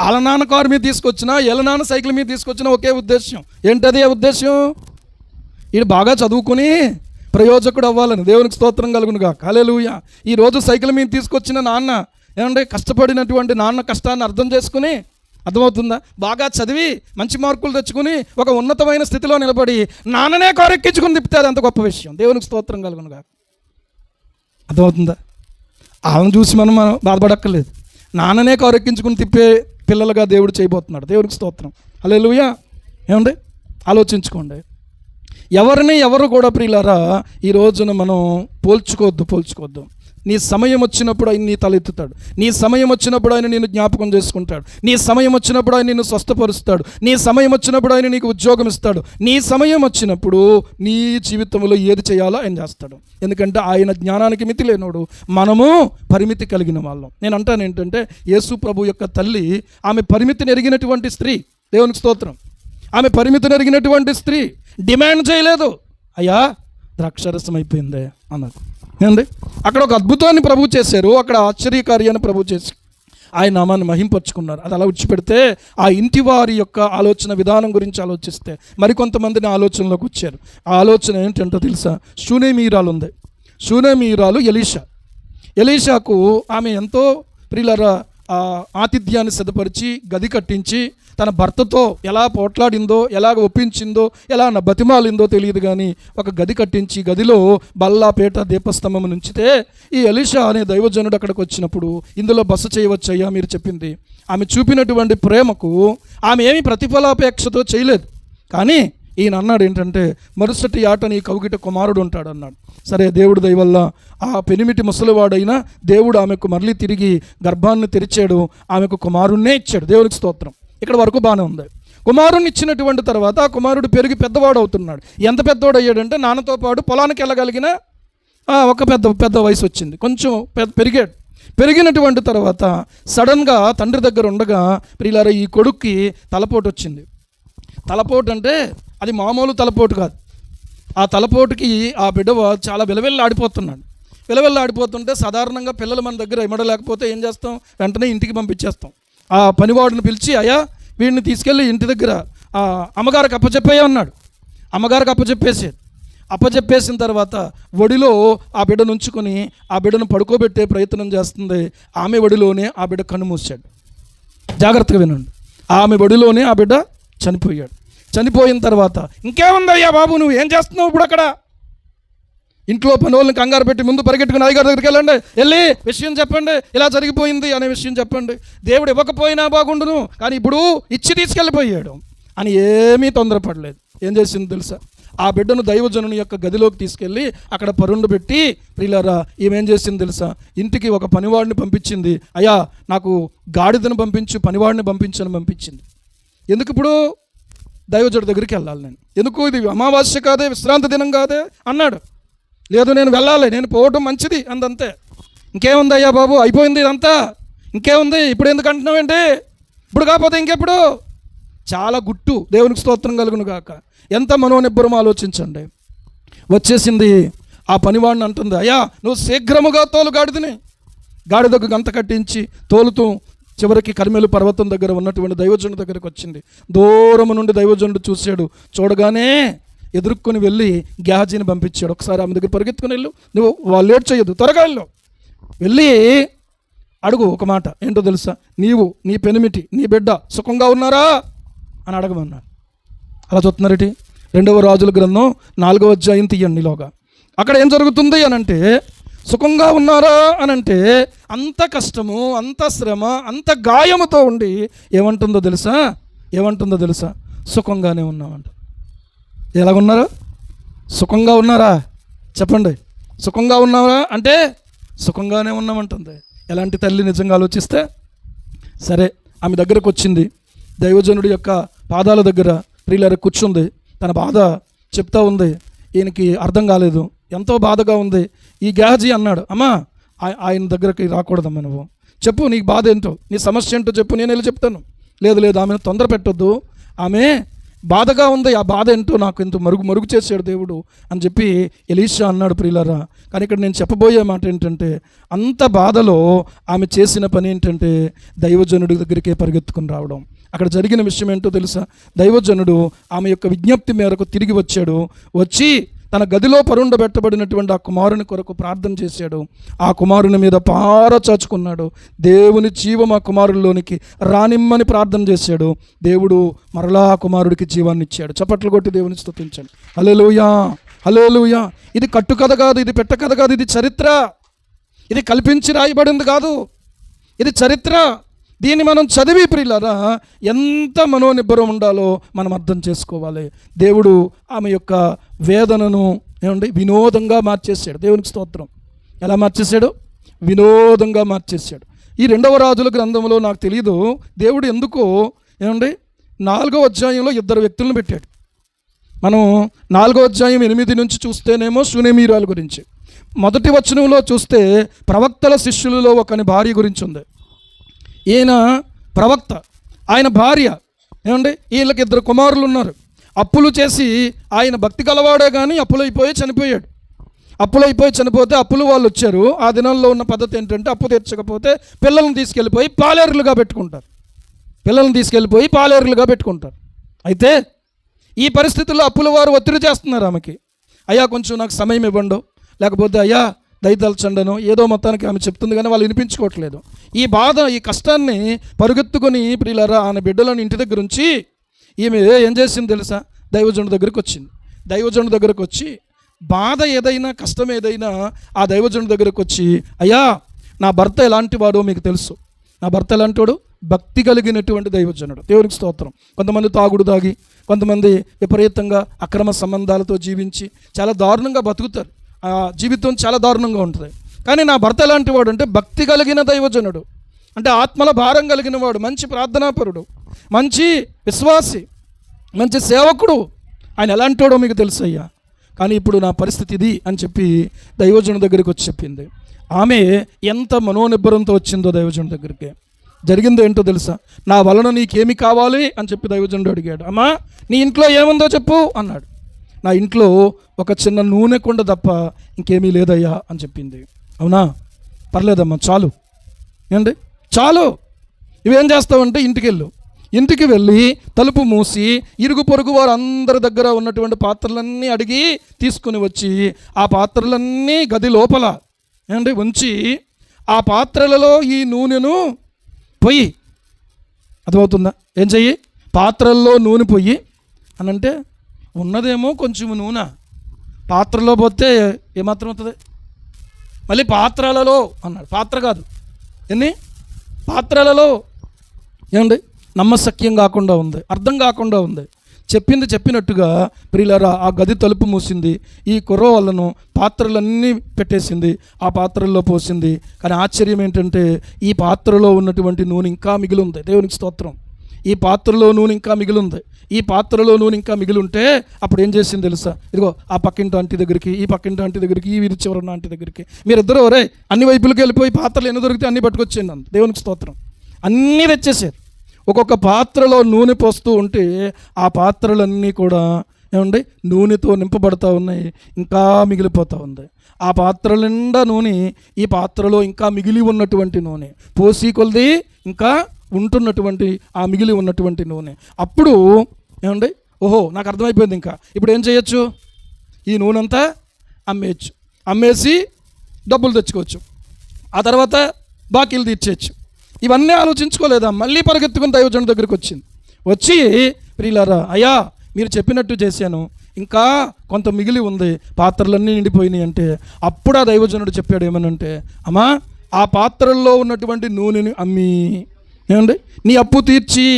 C: వాళ్ళ నాన్న కారు మీద తీసుకొచ్చినా వీళ్ళ నాన్న సైకిల్ మీద తీసుకొచ్చినా ఒకే ఉద్దేశం. ఏంటది ఆ ఉద్దేశం? వీడు బాగా చదువుకుని ప్రయోజకుడు అవ్వాలని. దేవునికి స్తోత్రం కలుగునుగా. హల్లెలూయా. ఈరోజు సైకిల్ మీద తీసుకొచ్చిన నాన్న ఏమంటే కష్టపడినటువంటి నాన్న కష్టాన్ని అర్థం చేసుకుని, అర్థమవుతుందా, బాగా చదివి మంచి మార్కులు తెచ్చుకుని ఒక ఉన్నతమైన స్థితిలో నిలబడి నాన్ననే కారెక్కించుకుని తిప్పితే అది అంత గొప్ప విషయం. దేవునికి స్తోత్రం కలుగునుగా. అర్థమవుతుందా? వాళ్ళని చూసి మనం బాధపడక్కర్లేదు. నాన్ననే కారెక్కించుకుని తిప్పే పిల్లలుగా దేవుడు చేయబోతున్నాడు. దేవునికి స్తోత్రం. హల్లెలూయా. ఏమండి, ఆలోచించుకోండి. ఎవరిని ఎవరు కూడా ప్రియులారా ఈ రోజున మనం పోల్చుకోవద్దు. నీ సమయం వచ్చినప్పుడు ఆయన నీ తలెత్తుతాడు. నీ సమయం వచ్చినప్పుడు ఆయన నిన్ను జ్ఞాపకం చేసుకుంటాడు. నీ సమయం వచ్చినప్పుడు ఆయన నిన్ను స్వస్థపరుస్తాడు. నీ సమయం వచ్చినప్పుడు ఆయన నీకు ఉద్యోగం ఇస్తాడు. నీ సమయం వచ్చినప్పుడు నీ జీవితంలో ఏది చేయాలో ఆయన చేస్తాడు. ఎందుకంటే ఆయన జ్ఞానానికి మితి లేనోడు, మనము పరిమితి కలిగిన వాళ్ళం. నేను అంటాను ఏంటంటే, యేసు ప్రభు యొక్క తల్లి ఆమె పరిమితిని ఎరిగినటువంటి స్త్రీ. దేవునికి స్తోత్రం. ఆమె పరిమితిని ఎరిగినటువంటి స్త్రీ డిమాండ్ చేయలేదు, అయ్యా ద్రాక్షారసం అయిపోయిందే అన్నది. ఏంది, అక్కడ ఒక అద్భుతాన్ని ప్రభు చేశారు. అక్కడ ఆశ్చర్యకార్యాన్ని ప్రభు చేసి ఆయన నామాన్ని మహింపరుచుకున్నారు. అది అలా విడిచిపెడితే ఆ ఇంటి వారి యొక్క ఆలోచన విధానం గురించి ఆలోచిస్తే మరికొంతమందిని ఆలోచనలోకి వచ్చారు. ఆ ఆలోచన ఏంటంటో తెలుసా? షూనేమీరాలు ఉంది. షూనేమీరాలు ఎలీషాకు ఆమె ఎంతో ప్రియులారా ఆతిథ్యాన్ని సిద్ధపరిచి గది కట్టించి తన భర్తతో ఎలా పోట్లాడిందో, ఎలాగ ఒప్పించిందో, ఎలా బతిమాలిందో తెలియదు, కానీ ఒక గది కట్టించి గదిలో బల్లా పీట దీపస్తంభం నుంచితే ఈ ఎలీషా అనే దైవజనుడు అక్కడికి వచ్చినప్పుడు ఇందులో బస చేయవచ్చయ్యా మీరు చెప్పింది. ఆమె చూపినటువంటి ప్రేమకు ఆమె ఏమి ప్రతిఫలాపేక్షతో చేయలేదు. కానీ ఈయన అన్నాడు ఏంటంటే, మరుసటి ఆట నీ కౌగిట కుమారుడు ఉంటాడు అన్నాడు. సరే, దేవుడు దయ వల్ల ఆ పెనిమిటి ముసలివాడైనా దేవుడు ఆమెకు మళ్ళీ తిరిగి గర్భాన్ని తెరిచాడు. ఆమెకు కుమారుణ్ణే ఇచ్చాడు. దేవునికి స్తోత్రం. ఇక్కడ వరకు బాగానే ఉంది. కుమారుణ్ణి ఇచ్చినటువంటి తర్వాత ఆ కుమారుడు పెరిగి పెద్దవాడు అవుతున్నాడు. ఎంత పెద్దవాడు అయ్యాడంటే నాన్నతో పాటు పొలానికి వెళ్ళగలిగిన ఒక పెద్ద వయసు వచ్చింది. కొంచెం పెరిగినటువంటి తర్వాత సడన్గా తండ్రి దగ్గర ఉండగా ప్రియులారా ఈ కొడుక్కి తలపోటు వచ్చింది. తలపోటు అంటే అది మామూలు తలపోటు కాదు. ఆ తలపోటుకి ఆ బిడ్డ చాలా విలవిల్లాడిపోతున్నాడు. విలవిల్లాడిపోతుంటే సాధారణంగా పిల్లలు మన దగ్గర ఇమడలేకపోతే ఏం చేస్తాం? వెంటనే ఇంటికి పంపించేస్తాం. ఆ పనివాడిని పిలిచి, అయ్యా వీడిని తీసుకెళ్ళి ఇంటి దగ్గర అమ్మగారికి అప్పచెప్పేయా అన్నాడు. అమ్మగారికి అప్పచెప్పేసిన తర్వాత ఒడిలో ఆ బిడ్డను ఉంచుకొని ఆ బిడ్డను పడుకోబెట్టే ప్రయత్నం చేస్తుంది. ఆమె ఒడిలోనే ఆ బిడ్డ కన్ను మూసాడు. జాగ్రత్తగా వినండి. ఆమె ఒడిలోనే ఆ బిడ్డ చనిపోయాడు. చనిపోయిన తర్వాత ఇంకేముందయ్యా బాబు, నువ్వు ఏం చేస్తున్నావు ఇప్పుడు అక్కడ? ఇంట్లో పని వాళ్ళని కంగారు పెట్టి ముందు పరిగెట్టుకుని అయ్యగారి దగ్గరికి వెళ్ళి విషయం చెప్పండి, ఇలా జరిగిపోయింది అనే విషయం చెప్పండి. దేవుడు ఇవ్వకపోయినా బాగుండును, కానీ ఇప్పుడు ఇచ్చి తీసుకెళ్ళిపోయాడు అని ఏమీ తొందరపడలేదు. ఏం చేసింది తెలుసా? ఆ బిడ్డను దైవజనుని యొక్క గదిలోకి తీసుకెళ్ళి అక్కడ పరుండు పెట్టి, ప్రియులారా ఈమెం చేసింది తెలుసా? ఇంటికి ఒక పనివాడిని పంపించింది. అయ్యా నాకు గాడిదను పంపించు, పనివాడిని పంపించింది. ఎందుకు ఇప్పుడు దైవజనుడి దగ్గరికి వెళ్ళాలి నేను? ఎందుకు? ఇది అమావాస్య కాదే, విశ్రాంతి దినం కాదే అన్నాడు. లేదు నేను వెళ్ళాలి, నేను పోవటం మంచిది అందంతే. ఇంకేముంది అయ్యా బాబు, అయిపోయింది ఇదంతా, ఇంకేముంది, ఇప్పుడు ఎందుకు అంటున్నావేంటి? ఇప్పుడు కాకపోతే ఇంకెప్పుడు? చాలా గుట్టు. దేవునికి స్తోత్రం కలుగును గాక. ఎంత మనోనిబ్బరం ఆలోచించండి. వచ్చేసింది. ఆ పనివాడిని అంటుంది, అయ్యా నువ్వు శీఘ్రముగా తోలు గాడిదకు గంత కట్టించి తోలుతూ చివరికి కర్మెలు పర్వతం దగ్గర ఉన్నటువంటి దైవజనుడి దగ్గరకు వచ్చింది. దూరము నుండి దైవజనుడు చూశాడు. చూడగానే ఎదుర్కొని వెళ్ళి గ్యాహజీని పంపించాడు. ఒకసారి ఆమె దగ్గర పరిగెత్తుకుని వెళ్ళు, నువ్వు లేట్ చేయొద్దు, త్వరగా వెళ్ళి అడుగు ఒక మాట. ఏంటో తెలుసా? నీవు, నీ పెనిమిటి, నీ బిడ్డ సుఖంగా ఉన్నారా అని అడగమన్నాడు. అలా చూస్తున్నారేటి? 2వ రాజుల గ్రంథం 4వ అధ్యాయం తీయండిలోగా. అక్కడ ఏం జరుగుతుంది అనంటే, సుఖంగా ఉన్నారా అనంటే అంత కష్టము, అంత శ్రమ, అంత గాయముతో ఉండి ఏమంటుందో తెలుసా? సుఖంగానే ఉన్నామంట. ఎలాగున్నారా? సుఖంగా ఉన్నారా? చెప్పండి. సుఖంగా ఉన్నారా అంటే సుఖంగానే ఉన్నామంటుంది. ఎలాంటి తల్లి నిజంగా ఆలోచిస్తే? సరే, ఆమె దగ్గరకు వచ్చింది. దైవజనుడి యొక్క పాదాల దగ్గర ప్రియులారా కూర్చుంది. తన బాధ చెప్తా ఉంది. ఈయనకి అర్థం కాలేదు, ఎంతో బాధగా ఉంది. ఈ గేహజీ అన్నాడు, అమ్మా ఆయన దగ్గరికి రాకూడదమ్మా, నువ్వు చెప్పు నీకు బాధ ఏంటో, నీ సమస్య ఏంటో చెప్పు, నేను వెళ్ళి చెప్తాను. లేదు ఆమెను తొందర పెట్టొద్దు, ఆమె బాధగా ఉంది, ఆ బాధ ఏంటో నాకు ఎంతో మరుగు చేశాడు దేవుడు అని చెప్పి ఎలీషా అన్నాడు ప్రియులారా. కానీ ఇక్కడ నేను చెప్పబోయే మాట ఏంటంటే, అంత బాధలో ఆమె చేసిన పని ఏంటంటే దైవజనుడి దగ్గరికే పరిగెత్తుకుని రావడం. అక్కడ జరిగిన విషయం ఏంటో తెలుసా? దైవజనుడు ఆమె యొక్క విజ్ఞప్తి మేరకు తిరిగి వచ్చాడు. వచ్చి తన గదిలో పరుండబెట్టబడినటువంటి ఆ కుమారుని కొరకు ప్రార్థన చేశాడు. ఆ కుమారుని మీద చాచుకున్నాడు. దేవుని జీవం ఆ కుమారుల్లోనికి రానిమ్మని ప్రార్థన చేశాడు. దేవుడు మరలా ఆ కుమారుడికి జీవాన్ని ఇచ్చాడు. చప్పట్లు కొట్టి దేవుని స్తుతించండి. హల్లెలూయా, హల్లెలూయా. ఇది కట్టుకథ కాదు, ఇది పెట్టకథ కాదు, ఇది చరిత్ర. ఇది కల్పించి రాయబడింది కాదు, ఇది చరిత్ర. దీన్ని మనం చదివి ప్రియులారా ఎంత మనోనిబ్బరం ఉండాలో మనం అర్థం చేసుకోవాలి. దేవుడు ఆమె యొక్క వేదనను వినోదంగా మార్చేశాడు. దేవునికి స్తోత్రం. ఎలా మార్చేశాడు? వినోదంగా మార్చేశాడు. ఈ 2వ రాజుల గ్రంథంలో నాకు తెలియదు దేవుడు ఎందుకో 4వ అధ్యాయంలో 2 వ్యక్తులను పెట్టాడు. మనం 4వ అధ్యాయం 8 నుంచి చూస్తేనేమో సునేమీరాల గురించి, మొదటి వచనంలో చూస్తే ప్రవక్తల శిష్యులలో ఒకని భార్య గురించి ఉంది. ఈయన ప్రవక్త, ఆయన భార్య వీళ్ళకి 2 కుమారులు ఉన్నారు. అప్పులు చేసి ఆయన భక్తి కలవాడే కానీ అప్పులైపోయి చనిపోయాడు. అప్పులైపోయి చనిపోతే అప్పులు వాళ్ళు వచ్చారు. ఆ దినాల్లో ఉన్న పద్ధతి ఏంటంటే అప్పు తీర్చకపోతే పిల్లల్ని తీసుకెళ్ళిపోయి పాలేరులుగా పెట్టుకుంటారు. అయితే ఈ పరిస్థితుల్లో అప్పుల వారు ఒత్తిడి చేస్తున్నారు ఆమెకి. అయ్యా కొంచెం నాకు సమయం ఇవ్వండు, లేకపోతే అయ్యా దయతలచండను, ఏదో మొత్తానికి ఆమె చెప్తుంది కానీ వాళ్ళు వినిపించుకోవట్లేదు. ఈ బాధ, ఈ కష్టాన్ని పరుగెత్తుకొని ప్రియులారా ఆమె బిడ్డలను ఇంటి దగ్గర ఉంచి ఈమె ఏం చేసింది తెలుసా? దైవజనుడి దగ్గరికి వచ్చింది. దైవజనుడి దగ్గరకు వచ్చి బాధ ఏదైనా, కష్టం ఏదైనా ఆ దైవజనుడి దగ్గరకు వచ్చి, అయ్యా నా భర్త ఎలాంటి వాడో మీకు తెలుసు. నా భర్త ఎలాంటి వాడు? భక్తి కలిగినటువంటి దైవజనుడు. దేవునికి స్తోత్రం. కొంతమంది తాగుడు తాగి, కొంతమంది విపరీతంగా అక్రమ సంబంధాలతో జీవించి చాలా దారుణంగా బతుకుతారు. ఆ జీవితం చాలా దారుణంగా ఉంటుంది. కానీ నా భర్త ఎలాంటి వాడు అంటే భక్తి కలిగిన దైవజనుడు, అంటే ఆత్మల భారం కలిగిన వాడు, మంచి ప్రార్థనాపరుడు, మంచి విశ్వాసి, మంచి సేవకుడు. ఆయన ఎలాంటి వాడో మీకు తెలుసు అయ్యా, కానీ ఇప్పుడు నా పరిస్థితి ఇది అని చెప్పి దైవజనుడి దగ్గరికి వచ్చి చెప్పింది. ఆమె ఎంత మనోనిబ్బరంతో వచ్చిందో దైవజనుడి దగ్గరికి. జరిగిందో ఏంటో తెలుసా? నా వలన నీకేమి కావాలి అని చెప్పి దైవజనుడు అడిగాడు. అమ్మా నీ ఇంట్లో ఏముందో చెప్పు అన్నాడు. నా ఇంట్లో ఒక చిన్న నూనె కుండ తప్ప ఇంకేమీ లేదయ్యా అని చెప్పింది. అవునా? పర్లేదమ్మా, చాలు చాలు. ఇవేం చేస్తావంటే ఇంటికి వెళ్ళి తలుపు మూసి ఇరుగు పొరుగు వారు అందరి దగ్గర ఉన్నటువంటి పాత్రలన్నీ అడిగి తీసుకుని వచ్చి ఆ పాత్రలన్నీ గది లోపల ఉంచి ఆ పాత్రలలో ఈ నూనెను పొయ్యి. అర్థమవుతుందా? ఏం చెయ్యి? పాత్రల్లో నూనె పొయ్యి అనంటే ఉన్నదేమో కొంచెం నూనె, పాత్రలో పోతే ఏమాత్రం అవుతుంది? మళ్ళీ పాత్రలలో అన్నాడు. పాత్ర కాదు, పాత్రలలో నమ్మశక్యం కాకుండా ఉంది, అర్థం కాకుండా ఉంది. చెప్పింది చెప్పినట్టుగా ప్రియులారా ఆ గది తలుపు మూసింది. ఈ కుర్ర వాళ్ళను పాత్రలన్నీ పెట్టేసింది, ఆ పాత్రల్లో పోసింది. కానీ ఆశ్చర్యం ఏంటంటే ఈ పాత్రలో ఉన్నటువంటి నూనె ఇంకా మిగిలి ఉంది. దేవునికి స్తోత్రం. ఈ పాత్రలో నూనె ఇంకా మిగిలింది. ఈ పాత్రలో నూనె ఇంకా మిగిలింటే అప్పుడు ఏం చేసింది తెలుసా? ఇదిగో ఆ పక్కింటి ఆంటీ దగ్గరికి, ఈ పక్కింటి ఆంటీ దగ్గరికి, ఈ వీరి చివరన్న ఆంటీ దగ్గరికి, మీరిద్దరూ ఒరే అన్ని వైపులకి వెళ్ళిపోయి పాత్రలు ఎన్ని దొరికితే అన్నీ పట్టుకొచ్చేయండి అంత. దేవునికి స్తోత్రం. అన్నీ తెచ్చేసారు. ఒక్కొక్క పాత్రలో నూనె పోస్తూ ఉంటే ఆ పాత్రలన్నీ కూడా నూనెతో నింపబడతా ఉన్నాయి, ఇంకా మిగిలిపోతూ ఉంది. ఆ పాత్రల నిండా నూనె, ఈ పాత్రలో ఇంకా మిగిలి ఉన్నటువంటి నూనె, పోసి కొలిది ఇంకా ఉంటున్నటువంటి ఆ మిగిలి ఉన్నటువంటి నూనె. అప్పుడు ఓహో నాకు అర్థమైపోయింది. ఇంకా ఇప్పుడు ఏం చేయొచ్చు? ఈ నూనె అంతా అమ్మేయచ్చు, అమ్మేసి డబ్బులు తెచ్చుకోవచ్చు, ఆ తర్వాత బాకీలు తీర్చేయచ్చు. ఇవన్నీ ఆలోచించుకోలేదా? మళ్ళీ పరిగెత్తుకుని దైవజనుడి దగ్గరికి వచ్చి ప్రియులారా అయ్యా మీరు చెప్పినట్టు చేశాను, ఇంకా కొంత మిగిలి ఉంది, పాత్రలన్నీ నిండిపోయినాయి అంటే అప్పుడు ఆ దైవజనుడు చెప్పాడు ఏమనంటే, అమ్మా ఆ పాత్రల్లో ఉన్నటువంటి నూనెని అమ్మి నీ అప్పు తీర్చి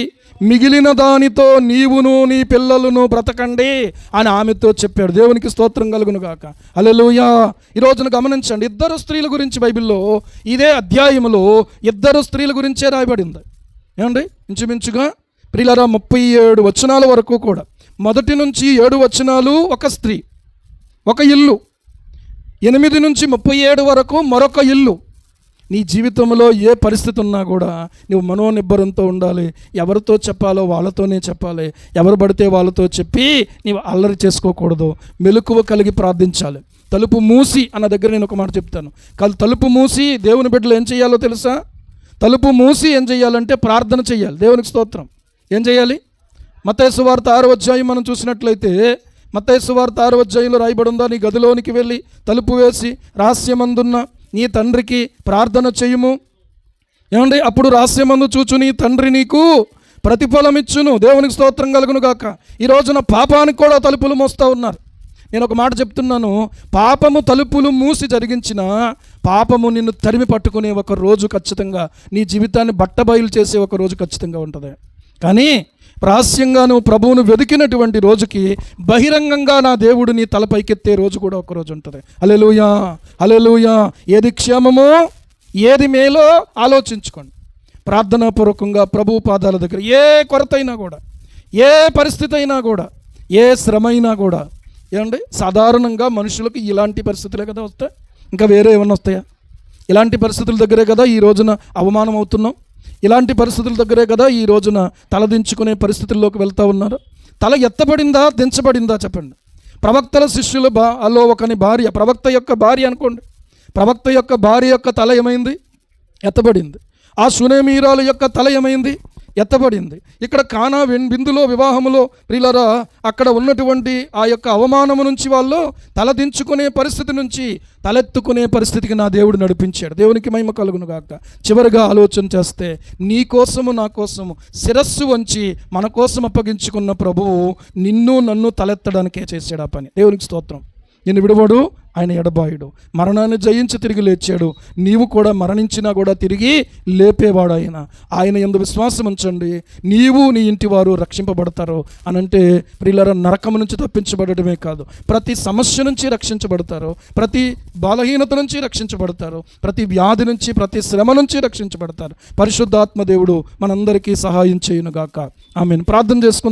C: మిగిలిన దానితో నీవును నీ పిల్లలను బ్రతకండి అని ఆమెతో చెప్పాడు. దేవునికి స్తోత్రం కలుగును గాక. హల్లెలూయా. ఈ రోజున గమనించండి, 2 స్త్రీల గురించి బైబిల్లో ఇదే అధ్యాయంలో 2 స్త్రీల గురించే రాయబడింది. ఇంచుమించుగా ప్రియులారా 37 వచనాల వరకు కూడా, 1 నుంచి 7 వచనాలు ఒక స్త్రీ, ఒక ఇల్లు, 8 నుంచి 37 వరకు మరొక ఇల్లు, నీ జీవితంలో ఏ పరిస్థితి ఉన్నా కూడా నువ్వు మనోనిబ్బరంతో ఉండాలి. ఎవరితో చెప్పాలో వాళ్ళతోనే చెప్పాలి. ఎవరు పడితే వాళ్ళతో చెప్పి నీవు అల్లరి చేసుకోకూడదు. మెలకువ కలిగి ప్రార్థించాలి. తలుపు మూసి అన్న దగ్గర నేను ఒక మాట చెప్తాను. తలుపు మూసి దేవుని బిడ్డలు ఏం చేయాలో తెలుసా? తలుపు మూసి ఏం చేయాలంటే ప్రార్థన చేయాలి. దేవునికి స్తోత్రం. ఏం చేయాలి? మత్తయి సువార్త 6వ అధ్యాయం మనం చూసినట్లయితే, మత్తయి సువార్త 6వ అధ్యాయంలో రాయబడి ఉందా, నీ గదిలోనికి వెళ్ళి తలుపు వేసి రహస్యమందున్న నీ తండ్రికి ప్రార్థన చేయుము. ఏమండి? అప్పుడు రహస్యమందు చూచు నీ తండ్రి నీకు ప్రతిఫలం ఇచ్చును. దేవునికి స్తోత్రం కలుగును గాక. ఈ రోజున పాపానికి కూడా తలుపులు మోస్తూ ఉన్నారు. నేను ఒక మాట చెప్తున్నాను, పాపము తలుపులు మూసి జరిగించిన పాపము నిన్ను తరిమి పట్టుకునే ఒక రోజు ఖచ్చితంగా, నీ జీవితాన్ని బట్టబయలు చేసే ఒక రోజు ఖచ్చితంగా ఉంటుంది. కానీ రహస్యంగా నువ్వు ప్రభువును వెతికినటువంటి రోజుకి బహిరంగంగా నా దేవుడు నీ తలపైకెత్తే రోజు కూడా ఒక రోజు ఉంటుంది. హల్లెలూయా, హల్లెలూయా. ఏది క్షేమమో ఏది మేలో ఆలోచించుకోండి. ప్రార్థనాపూర్వకంగా ప్రభువు పాదాల దగ్గర ఏ కొరత అయినా కూడా, ఏ పరిస్థితి అయినా కూడా, ఏ శ్రమ అయినా కూడా, ఏమండి సాధారణంగా మనుషులకు ఇలాంటి పరిస్థితులే కదా వస్తాయి. ఇంకా వేరే ఏమన్నా వస్తాయా? ఇలాంటి పరిస్థితుల దగ్గరే కదా ఈ రోజున అవమానం అవుతున్నాం. ఇలాంటి పరిస్థితుల దగ్గరే కదా ఈ రోజున తలదించుకునే పరిస్థితుల్లోకి వెళ్తూ ఉన్నారు. తల ఎత్తబడిందా దించబడిందా చెప్పండి. ప్రవక్తల శిష్యుల అలో ఒకని భార్య, ప్రవక్త యొక్క భార్య అనుకోండి, ప్రవక్త యొక్క భార్య యొక్క తల ఏమైంది? ఎత్తబడింది. ఆ సునేమీరాల యొక్క తల ఏమైంది? ఎత్తబడింది. ఇక్కడ కానా విందులో వివాహములో ప్రియులారా అక్కడ ఉన్నటువంటి ఆ యొక్క అవమానము నుంచి వాళ్ళు తలదించుకునే పరిస్థితి నుంచి తలెత్తుకునే పరిస్థితికి నా దేవుడు నడిపించాడు. దేవునికి మహిమ కలుగును గాక. చివరిగా ఆలోచన చేస్తే నీ కోసము నా కోసము శిరస్సు వంచి మన కోసం అప్పగించుకున్న ప్రభువు నిన్ను నన్ను తలెత్తడానికే చేశాడు ఆ పని. దేవునికి స్తోత్రం. నిన్ను విడువడు, ఆయన ఎడబాయుడు. మరణాన్ని జయించి తిరిగి లేచాడు. నీవు కూడా మరణించినా కూడా తిరిగి లేపేవాడు ఆయన. ఆయన యందు విశ్వాసం ఉంచండి, నీవు నీ ఇంటి వారు రక్షింపబడతారు అనంటే ప్రియులారా నరకం నుంచి తప్పించబడటమే కాదు, ప్రతి సమస్య నుంచి రక్షించబడతారు, ప్రతి బలహీనత నుంచి రక్షించబడతారు, ప్రతి వ్యాధి నుంచి, ప్రతి శ్రమ నుంచి రక్షించబడతారు. పరిశుద్ధాత్మ దేవుడు మనందరికీ సహాయం చేయునుగాక. ఆమేన్. ప్రార్థన చేసుకుందాం.